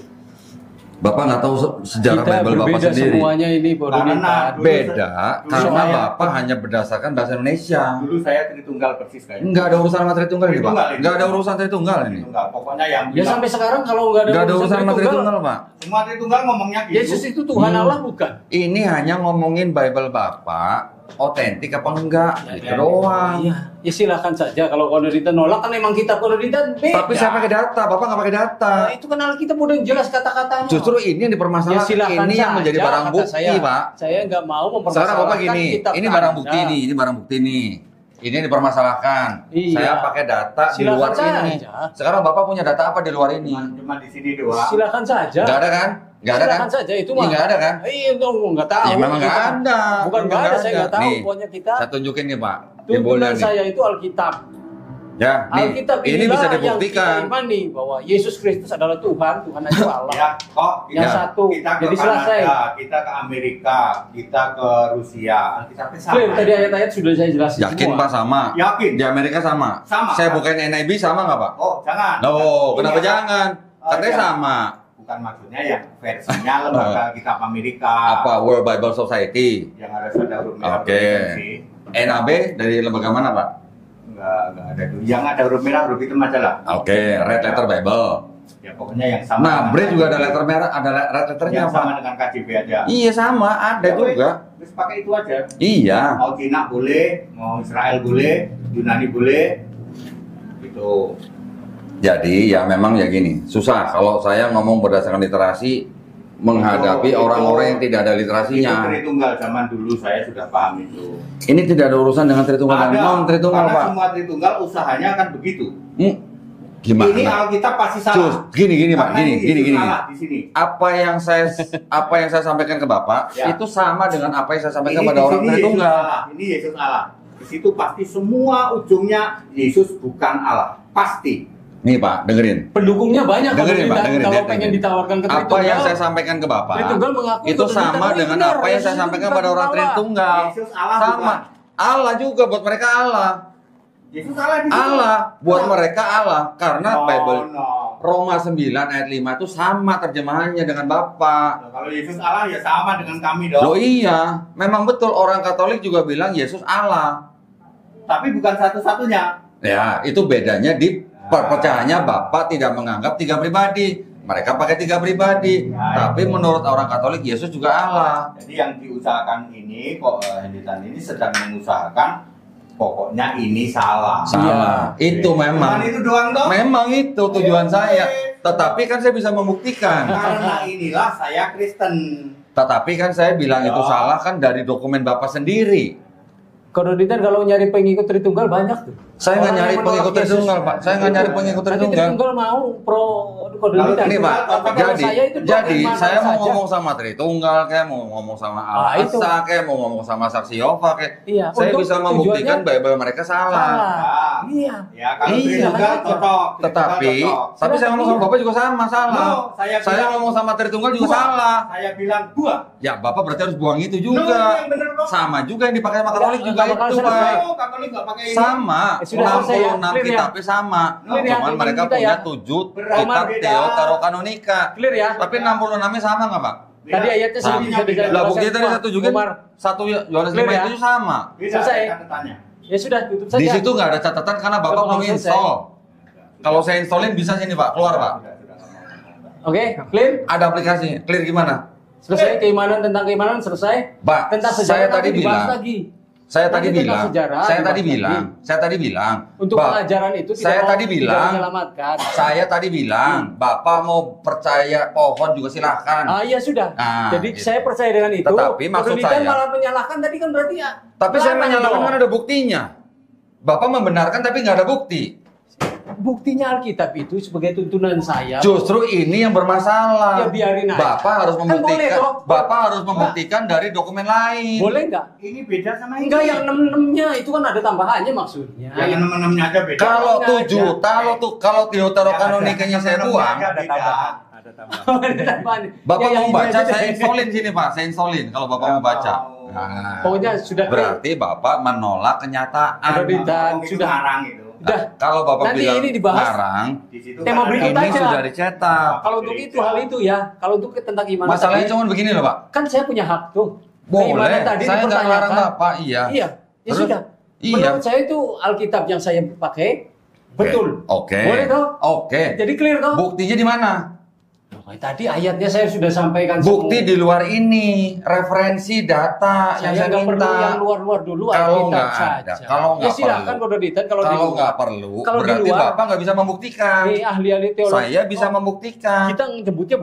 Bapak nggak tahu sejarah kita Bible Bapak berbeda sendiri. semuanya ini, Pak Karena Donita. dulu Beda karena saya- Bapak hanya berdasarkan bahasa Indonesia. Dulu saya Tritunggal persis kayaknya. Nggak ada urusan sama Tritunggal ini, Pak. Tritunggal ini. Nggak ada urusan Tritunggal ini. Tritunggal. Pokoknya yang Ya sampai sekarang kalau nggak ada Nggak ada urusan sama Tritunggal, Tritunggal, Pak. semua Tritunggal ngomongnya gitu. Yesus itu Tuhan Allah bukan? Ini hanya ngomongin Bible Bapak otentik apa enggak, gitu doang. Iya, ya silakan saja. Kalau Kododita nolak kan emang kitab Kododita beda. Tapi saya pakai data, Bapak nggak pakai data. Nah, itu kan Alkitab udah jelas kata-katanya. Justru ini yang ya dipermasalahkan, silakan ini yang menjadi saja, barang kata bukti, saya. Pak. Saya nggak mau mempermasalahkan Sekarang Bapak gini, kitab ini barang Anda. bukti nih, ini barang bukti nih. Ini yang dipermasalahkan. Iya. Saya pakai data di Silakan luar saja. ini. Sekarang Bapak punya data apa di luar ini? Cuma di sini doang. Silakan saja. Nggak ada kan? Nggak ada kan? Silakan saja itu Iya, mah. nggak ada kan? Iya, itu nggak tahu. Ya memang nggak Bukan- ada. Bukan nggak ada, saya nggak tahu. Nih, Pokoknya kita saya tunjukin nih, Pak. Di tuntunan bola nih. saya itu Alkitab. Ya, nih. Alkitab Ini inilah bisa yang kita dibuktikan. imani bahwa Yesus Kristus adalah Tuhan, Tuhan itu Allah. Ya, kok Yang Ya. satu. kita ke Jadi Kanada, selesai. kita ke Amerika, kita ke Rusia, Alkitabnya sama. Clear, tadi ayat-ayat sudah saya jelasin Yakin semua. Pak sama? Yakin. Di Amerika sama? Sama, Saya Pak. bukain NIB sama nggak, Pak? Oh, jangan. No, kenapa Ini jangan? Oh, Katanya iya. sama. Bukan maksudnya yang versinya lembaga kitab Amerika. Apa World Bible Society? Yang harus ada huruf merah. Oke. huruf hitam sih. NAB dari lembaga mana, Pak? Enggak ada dulu. Yang ada huruf merah, huruf hitam aja lah. Oke, Red Letter Bible. Ya pokoknya yang sama. Nah, dengan- Bre juga ada letter merah, ada red letternya, yang sama Pak. dengan KJP aja. Iya sama, ada Ya, juga. Terus pakai itu aja. Iya. Mau Cina boleh, mau Israel boleh, Yunani boleh. Gitu. Jadi ya memang ya gini, susah kalau saya ngomong berdasarkan literasi menghadapi Itu- orang-orang yang tidak ada Itu literasinya. Tritunggal zaman dulu saya sudah paham itu. Ini tidak ada urusan dengan Tritunggal dan non Tritunggal, karena Pak. semua Tritunggal usahanya kan begitu. Gimana? Ini Alkitab pasti salah. Cus, gini Pak, Karena gini. Yesus salah di sini. Apa yang saya sampaikan ke Bapak Ya. itu sama dengan apa yang saya sampaikan Ini kepada di orang sini Yesus Tritunggal. salah. Ini Yesus salah. Di situ pasti semua ujungnya Yesus bukan Allah. Pasti. Nih Pak, dengerin. Pendukungnya banyak Dengerin, kalau Pak, dengerin, kalau dengerin. pengen ditawarkan ke Apa Tritunggal. yang saya sampaikan ke Bapak Tritunggal mengaku itu sama Tritunggal dengan benar. apa yang Yesus saya itu sampaikan bukan kepada orang Allah. Tritunggal. Yesus Allah Sama. bukan. Allah juga buat mereka Allah. Yesus salah di situ. Allah buat Nah. mereka Allah karena No, Bible no. Roma 9 ayat 5 itu sama terjemahannya dengan Bapak. Nah, kalau Yesus Allah ya sama dengan kami dong. Loh iya, memang betul orang Katolik juga bilang Yesus Allah. Tapi bukan satu-satunya. Ya, itu bedanya di perpecahannya Bapak tidak menganggap tiga pribadi. Mereka pakai tiga pribadi. Ya, Tapi itu. menurut orang Katolik Yesus juga Allah. Jadi yang diusahakan ini kok Henditan ini sedang mengusahakan pokoknya ini salah. Salah. Iya. Itu memang. Cuman itu doang dong. Memang itu tujuan Oke. saya. Tetapi kan saya bisa membuktikan. Karena inilah saya Kristen. Tetapi kan saya bilang itu Ya. salah kan dari dokumen Bapak sendiri. Kododitan kalau nyari pengikut Tritunggal banyak tuh. Saya nggak Orang nyari yang pengikut menolak Tritunggal, Yesus. Pak. Saya nggak nyari pengikut Tapi Tritunggal. Tritunggal mau pro Kododitan. Ini Pak, Tapi kalau jadi, saya itu jadi bagaimana saya mau saja. ngomong sama Tritunggal, kayak mau ngomong sama itu. Al-Aqsa, kayak mau ngomong sama Saksi Yehova, kayak Iya, saya untuk bisa membuktikan tujuannya Bible mereka salah. salah. Iya. Ya kalau Iya, Tritunggal kan? cocok. Tetapi, Tritunggal tapi saya ngomong sama Bapak juga sama, salah. No, saya saya bilang ngomong sama Tritunggal juga Dua. salah. Saya bilang dua. Ya, Bapak berarti harus buang itu No, juga. yang bener dong. Sama juga yang dipakai sama Katolik Ya, juga bakal itu, selesai. Pak. Oh, Katolik nggak pakai ini. Sama, Sudah selesai ya, 66 clear ya. kitabnya sama. Clear ya, Cuman ini mereka kita punya ya. 7 Berapa kitab beda? Deuterokanonika. Clear ya. Tapi 66-nya sama nggak, Pak? Tadi ayatnya sudah bisa dijelaskan. Lah buktinya tadi satu juga Umar. satu Yohanes Clear 5 ya? itu sama. Beda Selesai. catatannya. Ya sudah, tutup saja. Di situ nggak ada catatan karena Bapak Bapak belum selesai. install. Kalau saya installin bisa sini Pak, keluar Pak. Oke, clear? Ada aplikasinya. Clear gimana? Selesai keimanan tentang keimanan selesai. Pak, Tentang saya sejarah tadi nanti dibahas bilang. lagi. Saya tadi Nanti bilang, tentang sejarah saya tadi bilang, untuk pelajaran itu saya tadi bilang, menyelamatkan. saya tadi bilang, Bapak mau percaya pohon juga silahkan. Ah iya sudah. Nah, Jadi gitu. saya percaya dengan itu. Tetapi maksud Penelitian saya- malah menyalahkan tadi kan berarti ya. Tapi saya larang menyalahkan dong. kan ada buktinya. Bapak membenarkan tapi nggak ada bukti. Buktinya Alkitab itu sebagai tuntunan saya. Justru ini yang bermasalah. Ya, biarin aja. Bapak harus Kan boleh membuktikan. toh. Bapak harus membuktikan dari dokumen lain. Boleh nggak? Ini beda sama ini. Enggak, yang 6-6-nya itu kan ada tambahannya maksudnya. Yang teman-temannya aja beda. Kalau Aja. 7, kalau deuterokanonikanya saya buang, Ada tambahan. Ada tambahan. Ada tambahan. Bapak Ya, yang mau ini baca, aja saya deh. insolin sini Pak, saya insolin kalau Bapak mau baca. Nah, Pokoknya sudah berarti Bapak menolak kenyataan. Ada Sudah sudah. ngarang itu. Udah. Kalau Bapak Nanti bilang ini dibahas. ngarang, Di situ Tema kan berikut ada- ini aja. sudah dicetak. Kalau untuk itu hal itu ya, kalau untuk tentang iman Masalahnya tadi, cuma begini loh Pak. kan saya punya hak tuh. Boleh, Keimanan tadi saya nggak dipertanyakan. ngelarang Bapak, iya. Iya, ya Terus? sudah. Iya. Menurut saya itu Alkitab yang saya pakai betul. Oke. Boleh toh? Oke. Jadi clear toh? Buktinya di mana? Oh, tadi ayatnya saya sudah sampaikan Bukti semua. di luar ini, referensi data Saya yang nggak perlu minta. yang luar-luar dulu, Kalau Alkitab nggak ada, saja. kalau nggak ya silakan perlu. kalau Doditan kalau di Kalau luar. nggak perlu, Kalau di berarti luar, Bapak nggak bisa membuktikan. ahli-ahli teologi. Saya bisa membuktikan. Kita nyebutnya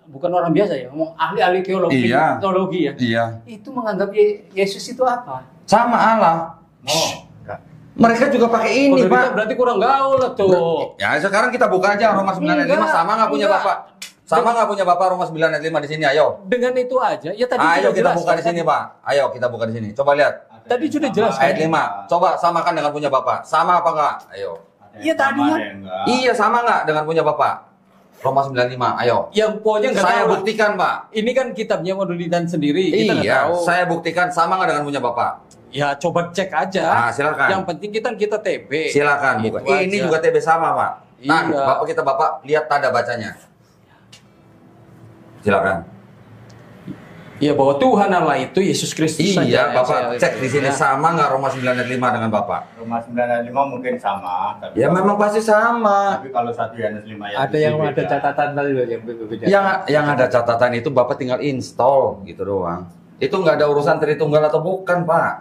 bukan orang biasa ya, ngomong ahli-ahli teologi, Iya. teologi ya. Iya. Itu menganggap Yesus itu apa? Sama Allah. Oh, Mereka juga pakai ini, Kalau Doditan Pak. berarti kurang gaul lah tuh. Ya, sekarang kita buka aja Roma 9 ayat 5, Enggak, sama nggak punya enggak. Bapak? Sama nggak punya Bapak Roma 9 ayat 5 di sini, ayo. Dengan itu aja, ya tadi Ayo sudah kita jelas, buka di kan? sini, Pak. Ayo kita buka di sini. Coba lihat. Tadi sudah jelas, kan? Ayat 5. Coba samakan dengan punya Bapak. Sama apa enggak? Ayo. Iya, tadinya. Iya, sama nggak dengan punya Bapak? Roma 95, ayo. Yang pokoknya nggak Saya tahu. buktikan, Pak. Ini kan kitabnya Doditan sendiri, kita nggak Iya, tahu. saya buktikan sama nggak dengan punya Bapak? Ya coba cek aja. Ah, silakan. Yang penting kita TB. Silakan buka. Itu Ini aja. juga TB sama, Pak. Nah, Iya. Bapak lihat tanda bacanya. Silakan. Ya bahwa Tuhan Allah itu Yesus Kristus saja. Iya, yang Bapak saya- cek di sini ya. sama nggak Roma 9 ayat 5 dengan Bapak? Roma 9:5 mungkin sama. Tapi Ya memang pasti sama. Tapi kalau 1 Yohanes 5 ya. Ada yang ada catatan tadi loh yang berbeda. Yang ada catatan itu Bapak tinggal install gitu doang. Itu nggak ada urusan Tritunggal atau bukan, Pak.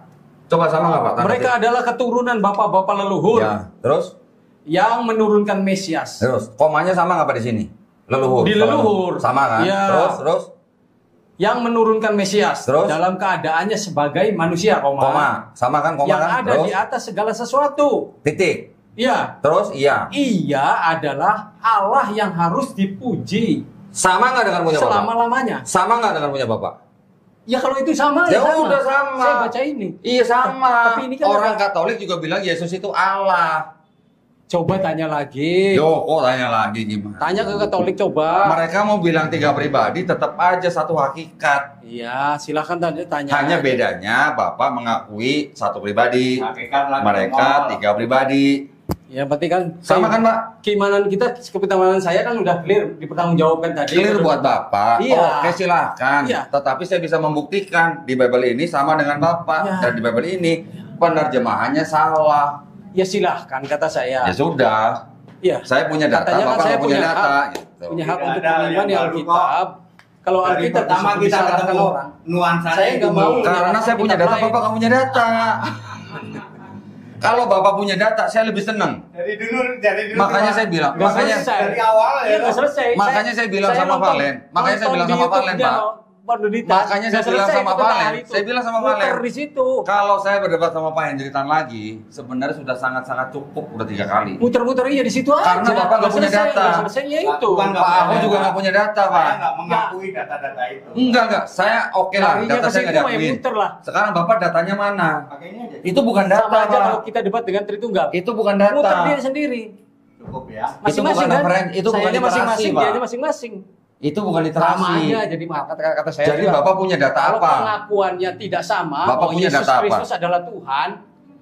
Coba sama nggak Pak? Tanda Mereka adalah keturunan bapak-bapak leluhur Ya, terus yang menurunkan Mesias. komanya sama nggak Pak di sini? Leluhur. Di leluhur. Sama kan? Ya. Terus Yang menurunkan Mesias Terus? dalam keadaannya sebagai manusia, koma. Sama kan koma yang kan? ada Terus di atas segala sesuatu. titik. Iya. Terus iya. Ia adalah Allah yang harus dipuji Sama nggak dengan punya Bapak? selama-lamanya. Sama nggak dengan punya Bapak? Ya kalau itu sama Ya sama. udah sama. Saya baca ini. Iya sama. Tapi ini kan orang ada- Katolik juga bilang Yesus itu Allah. Coba tanya lagi. Yo, kok tanya lagi gimana? Tanya ke Katolik coba. Mereka mau bilang 3 pribadi, tetap aja satu hakikat. Iya, silakan tanya. Hanya bedanya Bapak mengakui satu pribadi, Hakikat lagi mereka ngomong. 3 pribadi. Ya penting kan Sama kan, Pak? Keimanan kita, keimanan saya kan udah clear dipertanggungjawabkan tadi. Clear buat Bapak. Iya. Oke, silahkan. Iya. Tetapi saya bisa membuktikan di Bible ini sama dengan Bapak Iya. dan di Bible ini penerjemahannya salah. Ya silahkan kata saya. Ya sudah. Iya. Saya punya data, Katanya kan Bapak saya nggak punya punya data. hak. Gitu. Punya hak Tidak untuk ada beriman yang di baru Alkitab. Kalau Dari Alkitab pertama kita disalahkan ketemu orang. nuansa Saya nggak mau. Karena saya punya data, Lain. Bapak nggak punya data. Kalau Bapak punya data, saya lebih senang. dari dulu Makanya saya bilang, Nggak makanya selesai. dari awal Iya ya. nggak selesai. Makanya saya bilang sama Valen. Makanya saya bilang sama Valen, Pak. Makanya saya bilang sama Valen. Saya bilang sama Valen. Muter di situ. Kalau saya berdebat sama Pak Hendritan lagi, sebenarnya sudah sangat-sangat cukup, udah 3 kali. Muter-muter iya di situ aja. Karena Bapak nggak punya selesai, data. nggak selesai ya itu. Bukan nggak Pak punya Ahok data. juga nggak punya data, Pak. Saya nggak mengakui data-data itu. Enggak. Saya oke lah, Larinya data ke saya nggak situ, diakuin. muter lah. Sekarang Bapak datanya mana? Pakainya aja. Itu bukan data, Sama aja Pak. kalau kita debat dengan Tritunggal. Itu bukan data. Muter dia sendiri. Cukup ya. Masing-masing bukan kan? referensi, itu bukan Sayanya literasi, masing-masing, Pak. dianya masing-masing. Itu bukan Sama literasi. aja jadi maaf kata saya. Jadi juga. Bapak punya data Kalau apa? pengakuannya tidak sama, Bapak bahwa punya Yesus data apa? Kristus adalah Tuhan,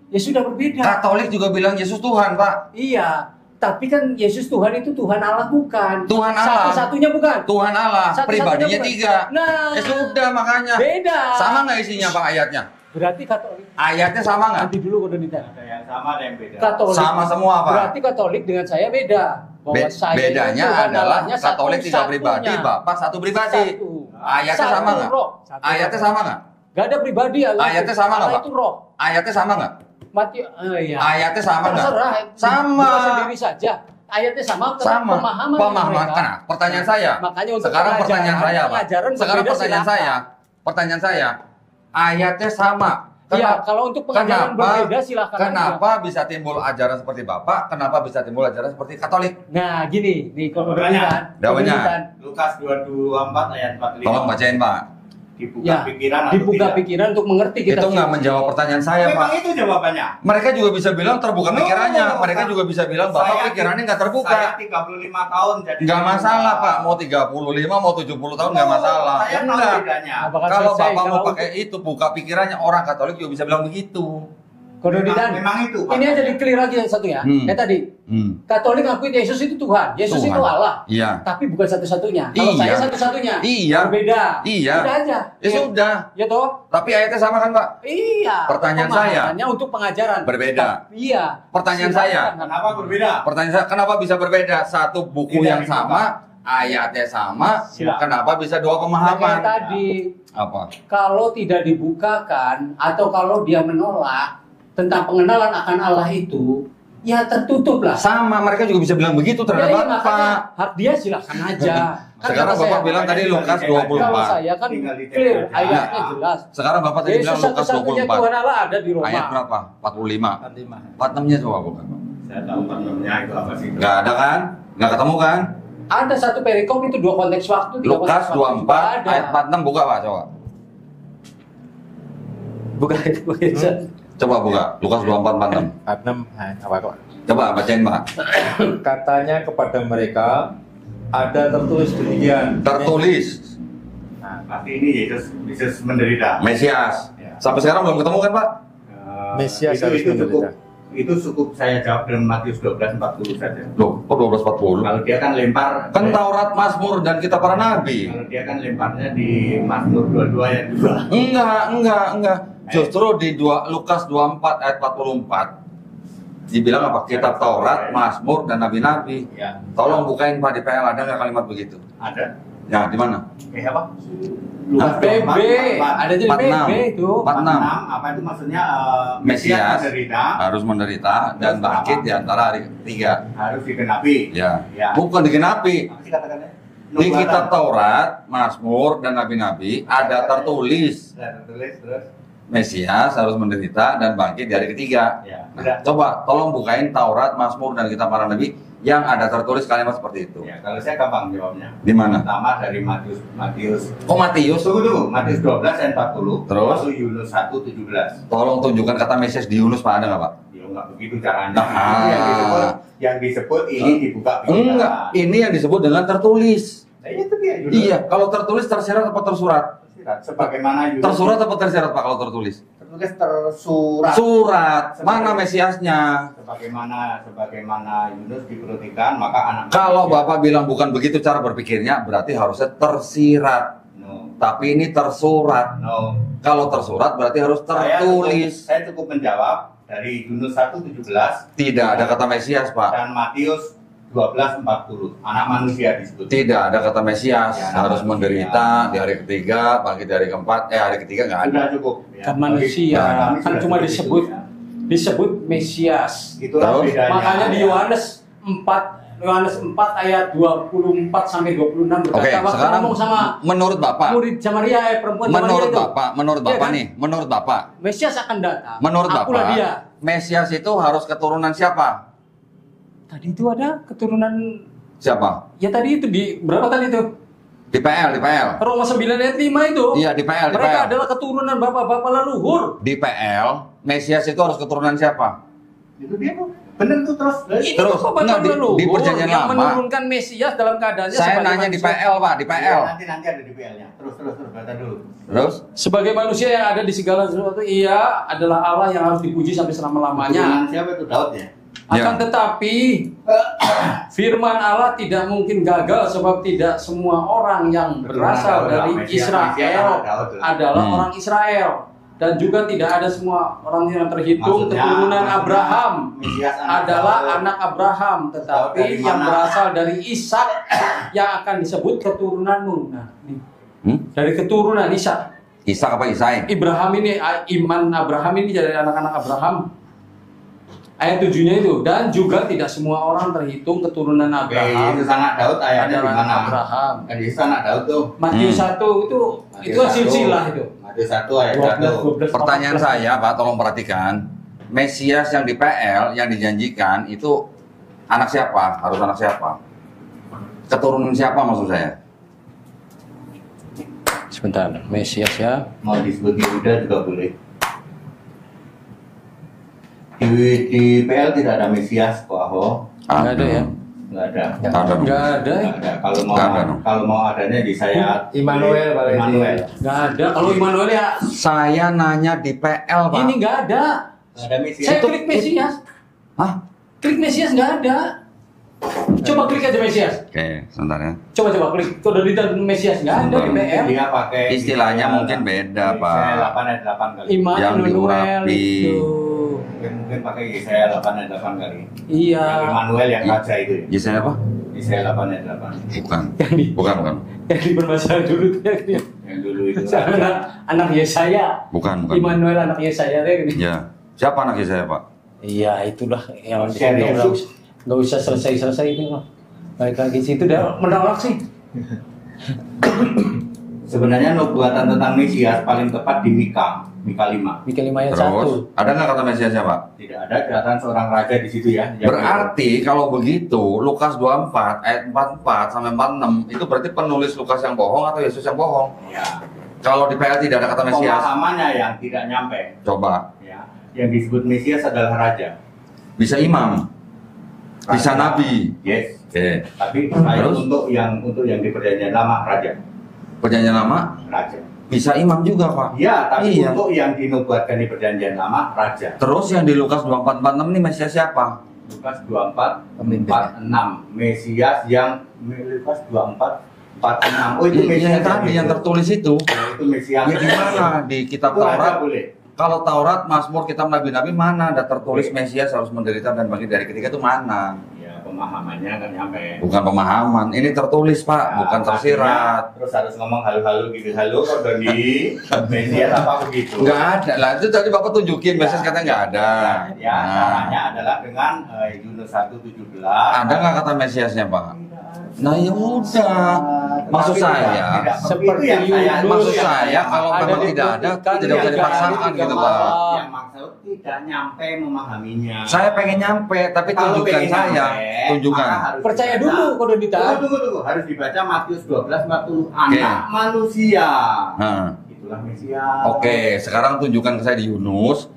ya sudah berbeda. Katolik juga bilang Yesus Tuhan, Pak. Iya, tapi kan Yesus Tuhan itu Tuhan Allah bukan. Tuhan Allah. Satu-satunya bukan. Tuhan Allah, Satu-satunya pribadinya bukan. 3. Nah. Ya sudah makanya. Beda. Sama nggak isinya Pak ayatnya? Berarti Katolik. Ayatnya sama nggak? Nanti dulu udah ditanya. Ada yang sama, ada yang beda. Katolik. Sama semua, Pak. Berarti Katolik dengan saya beda. Bahwa saya itu Bedanya Tuhan adalah Allahnya Katolik 3 pribadi, satu-satunya. Bapak 1 pribadi. Satu. Ayatnya Satu sama nggak? roh. Ayatnya sama nggak? Gak ada pribadi Allah. Ayatnya sama nggak, Allah Pak? itu roh. Ayatnya sama nggak? Iya. Ayatnya sama nggak? Terserah. Sama. Buka sendiri saja. Ayatnya sama. Sama. Pemahaman. Pemahaman. mereka. Karena pertanyaan saya. Makanya untuk Sekarang pertanyaan saya, Pak. pengajaran Sekarang berbeda, pertanyaan silakan. saya. Pertanyaan saya. Ayatnya sama. Iya, kalau untuk pengajaran berbeda silakan. Kenapa bisa timbul ajaran seperti Bapak? Kenapa bisa timbul ajaran seperti Katolik? Nah, gini, nih kalau Jawabannya. Jawabannya. Lukas 224 ayat 45. Tolong bacain, Pak. Dibuka Ya, pikiran atau dibuka tidak? pikiran untuk mengerti kita. Itu nggak menjawab pertanyaan saya, Pak. Memang itu jawabannya. Mereka juga bisa bilang terbuka No, pikirannya. Mereka Pak. juga bisa bilang Bapak Saya- pikirannya nggak terbuka. Saya 35 tahun jadi Nggak masalah, Pak. Mau 35, mau 70 tahun nggak masalah. Saya tahu Enggak. bedanya. Apakah Kalau selesai? Bapak mau Kalau pakai itu, buka pikirannya, orang Katolik juga bisa bilang begitu. Kododitan. Memang itu, Pak. Ini aja di clear lagi yang satu ya. Kayak tadi, Katolik ngakui Yesus itu Tuhan. Yesus Tuhan. itu Allah. Iya. Tapi bukan satu-satunya. Kalau Iya. saya satu-satunya. Iya. Berbeda. Iya. Sudah aja. Ya sudah. Ya toh? Tapi ayatnya sama kan, Pak? Iya. Pertanyaan saya. Pemahamannya untuk pengajaran. Berbeda. Iya. Pertanyaan Silakan. saya. Kenapa berbeda? Pertanyaan saya, kenapa bisa berbeda? Satu buku Tidak yang dibuka. sama, ayatnya sama, Silakan. kenapa bisa dua Kayak pemahaman? tadi, Apa? kalau tidak dibukakan atau kalau dia menolak tentang pengenalan akan Allah itu, ya tertutup lah. Sama, mereka juga bisa bilang begitu terhadap Ya, Bapak. makanya hak dia silakan aja. Kan Sekarang kata Bapak saya, bilang tadi Lukas kalau 24. saya kan Tinggal dicek clear, aja. ayatnya jelas. Sekarang Bapak tadi Yesus bilang Lukas satu-satunya 24. Tuhan Allah ada di Roma. Ayat berapa? 45. 45. 46-nya coba bukan, Pak. Saya tahu partnernya itu apa sih? Nggak ada kan? Nggak ketemu kan? Ada satu perikop itu dua konteks waktu. tiga Lukas konteks waktu 24 juga ada. ayat 46 buka, Pak, coba. Bukan itu. Coba buka. Lukas 24 46. 46 apa kok? Coba bacain, Pak. Katanya kepada mereka, ada tertulis demikian. Tertulis Nah, Pasti ini Yesus menderita. Mesias. Ya. Sampai sekarang belum ketemu kan, Pak? Mesias harus itu cukup. menderita. Itu cukup saya jawab dengan Matius 12:40 saja. Loh, kok 12:40? Kalau dia kan lempar Kan Taurat, Mazmur dan Kitab Para Nabi. Kalau dia kan lemparnya di Mazmur 22 ayat 2. Enggak. Justru di Lukas 24 ayat 44 dibilang apa? Kitab Taurat, Mazmur dan Nabi-Nabi. Ya. Tolong bukain, Pak, di PL ada nggak kalimat begitu? Ada. Ya, di mana? Apa? BB, ada jadi 46. BB itu. 46. Apa itu maksudnya? Mesias menderita harus menderita dan Terus bangkit apa? di antara hari ketiga. harus digenapi. Ya. Ya. Bukan digenapi. Apa sih katakannya? Di kitab Taurat, Mazmur dan Nabi-Nabi ada tertulis Tertulis terus. Mesias harus menderita dan bangkit di hari ketiga. Ya. Nah, Udah. coba tolong bukain Taurat, Mazmur dan Kitab Para Nabi yang ada tertulis kalimat seperti itu. Ya, kalau saya gampang jawabnya. Di mana? Pertama dari Matius. Oh, Matius. Tunggu dulu, Matius 12 ayat 40. Terus? Lalu Yunus 1:17. Tolong tunjukkan kata Mesias di Yunus, Pak, ada nggak, Pak? Ya enggak begitu caranya. Nah. Yang disebut ini dibuka pikiran. Enggak, ini yang disebut dengan tertulis. Nah, itu dia Yunus. Iya, kalau tertulis tersirat apa tersurat? Sebagaimana Yunus. Tersurat apa tersirat, Pak, kalau tertulis? Tertulis tersurat. Surat. Mana Mesiasnya? Sebagaimana Yunus diperut ikan, maka anak Kalau Bapak bilang bukan begitu cara berpikirnya, berarti harusnya tersirat. No. Tapi ini tersurat. No. Kalau tersurat berarti harus tertulis. Saya cukup menjawab dari Yunus 1:17 Tidak ada kata Mesias, Pak. dan Matius 12:40. Anak manusia disebut. Tidak ada kata Mesias. Ya, Harus manusia. menderita di hari ketiga, bangkit di hari keempat. Hari ketiga nggak ada. Sudah cukup. Ya. Kan manusia, Kami kan sudah cuma cukup disebut itu, ya. disebut Mesias. Itulah Terus? bedanya. Makanya di Yohanes 4 ayat 24 sampai 26 berkata, Oke, waktu sekarang ngomong sama menurut Bapak, murid Samaria, perempuan Samaria menurut itu, Bapak, menurut Iya Bapak kan? nih, menurut Bapak, Mesias akan datang. menurut Akulah Bapak, dia. Mesias itu harus keturunan siapa? Tadi itu ada keturunan, Siapa? ya tadi itu di berapa tadi itu? Di PL. Roma 9 ayat 5 itu. Iya, di PL. Mereka adalah keturunan bapak-bapak leluhur. Di PL, Mesias itu harus keturunan siapa? Itu dia tuh. Bener tuh terus. Ini Terus, bapak enggak, leluhur di perjanjian yang lama. menurunkan Mesias dalam keadaannya Saya sebagai nanya di manusia. PL, Pak, di PL. Nanti ada di PL-nya. Terus baca dulu. Terus? Sebagai manusia yang ada di segala sesuatu, ia adalah Allah yang harus dipuji sampai selama-lamanya. Keturunan siapa itu Daud ya? Akan Ya. tetapi firman Allah tidak mungkin gagal sebab tidak semua orang yang berasal Keturunan dari Daud, Mesias, Israel anak Daud. adalah Hmm. orang Israel, dan juga tidak ada semua orang yang terhitung keturunan Abraham Mesias anak adalah Daud. anak Abraham, tetapi Daud dari yang mana? berasal dari Ishak yang akan disebut keturunan Nun. Nah, ini. Dari keturunan Ishak. Ishak apa Isai? Ibrahim ini, iman Abraham ini dari anak-anak Abraham. Ayat 7-nya itu, dan juga tidak semua orang terhitung keturunan Abraham. Itu anak Daud ayatnya di adalah mana? Abraham. Kan itu anak Daud tuh. Matius 1 itu silsilah itu. Matius 1 ayat 1. Pertanyaan saya, Pak, tolong perhatikan. Mesias yang di PL yang dijanjikan itu anak siapa? Harus anak siapa? Keturunan siapa maksud saya? Sebentar, Mesias ya. Mau disebut Yehuda juga boleh. Di PL tidak ada Mesias kok, Aho. Nggak ada ya? Nggak ada. Nggak ada. Nggak ada. Nggak ada, dong. Kalau mau adanya di saya Immanuel paling Immanuel. Nggak ada. Kalau Immanuel ya, Saya nanya di PL, Pak. ini nggak ada. Nggak ada Mesias. Saya klik Mesias. Hah? Klik Mesias nggak ada. Coba klik aja Mesias. Oke, sebentar ya. Coba klik. Kode detail Mesias nggak ada di PL. Dia pakai Istilahnya mungkin beda, Pak. Saya 8 ayat 8 kali. Yang Immanuel diurapi. itu. Mungkin pakai Yesaya 8 ayat 8 kali. Iya. Yang Immanuel yang raja itu ya. Yesaya apa? Yesaya 8 ayat 8. Bukan. Yang di Bukan. yang dipermasalahan dulu tuh yang dia. Yang dulu itu anak Yesaya. Bukan. Immanuel anak Yesaya deh. Ya. Siapa anak Yesaya, Pak? Iya, itulah yang Share Yesus. nggak usah selesai ini mah. Balik lagi situ dah menolak sih. Sebenarnya nubuatan tentang Mesias paling tepat di Mika 5. Bikin 5 ayat 1. Terus, ada nggak kata Mesiasnya, Pak? Tidak ada kelihatan seorang raja di situ ya. Berarti kalau begitu, Lukas 24 ayat 44 sampai 46 itu berarti penulis Lukas yang bohong atau Yesus yang bohong? Ya. Kalau di PL tidak ada kata Mesias. Pemahamannya yang tidak nyampe. Coba. Ya. Yang disebut Mesias adalah raja. Bisa imam. Bisa Raja. nabi. Yes. Oke. Tapi saya Terus? untuk yang di perjanjian lama raja. Perjanjian lama Raja. bisa imam juga, Pak. Ya, tapi Iya. untuk yang dinubuatkan di perjanjian lama raja. Terus yang di Lukas 24 46 ini Mesias siapa? Lukas 24 46 Mesias yang Lukas 24 46. Oh itu Iya, Mesias yang tadi yang tertulis itu. itu Mesias. Ya di mana? Di kitab Itu raja Taurat. boleh. Kalau Taurat, Mazmur, kitab Nabi-Nabi mana ada tertulis Mesias harus menderita dan bangkit dari ketiga itu mana? Ya pemahamannya kan nyampe. Bukan pemahaman, ini tertulis, Pak, Ya, bukan tersirat. artinya Terus harus ngomong halu-halu gitu, halo kok udah di Mesias apa begitu? Nggak ada lah, itu tadi Bapak tunjukin, Mesias katanya nggak ada. Ya, Nah, caranya adalah dengan Yunus 1:17. ada nggak kata Mesiasnya, Pak? Nah ya udah, maksud saya, Seperti Yunus. maksud saya kalau Ada memang tidak ada, dibuktikan tidak usah yang dipaksakan ada gitu, di Pak. Yang maksud tidak nyampe memahaminya. Saya pengen nyampe, tapi Kalau tunjukkan pengen saya, nyampe, tunjukkan. maka harus Percaya dibaca. dulu kode detail. Tunggu. Harus dibaca Matius 12:40. Anak manusia. Nah, Itulah Mesias. oke, sekarang tunjukkan ke saya di Yunus,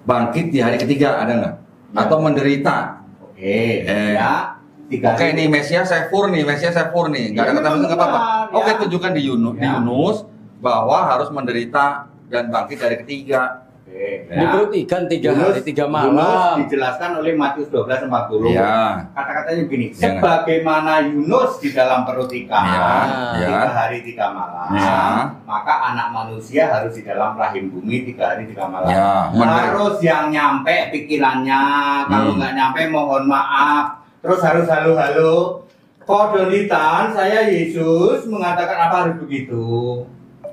bangkit di hari ketiga ada nggak? Ya. Atau menderita? Oke. Ya. Oke, nih Mesias saya fur nih, Mesias saya fur nih, nggak ada kata Mesias nggak apa-apa. Ya. Oke, tunjukkan di Yunus, di Ya. Yunus bahwa harus menderita dan bangkit dari ketiga. Oke. Dibuktikan 3 hari 3 Yunus malam. dijelaskan oleh Matius 12:40. Ya. Kata-katanya begini, Ya. sebagaimana Yunus di dalam perut ikan, Ya. 3 hari 3 malam, Ya. maka anak manusia harus di dalam rahim bumi 3 hari 3 malam. Ya, Harus yang nyampe pikirannya, kalau nggak nyampe mohon maaf. Terus harus halo-halo. Kodonitan, saya Yesus mengatakan apa harus begitu?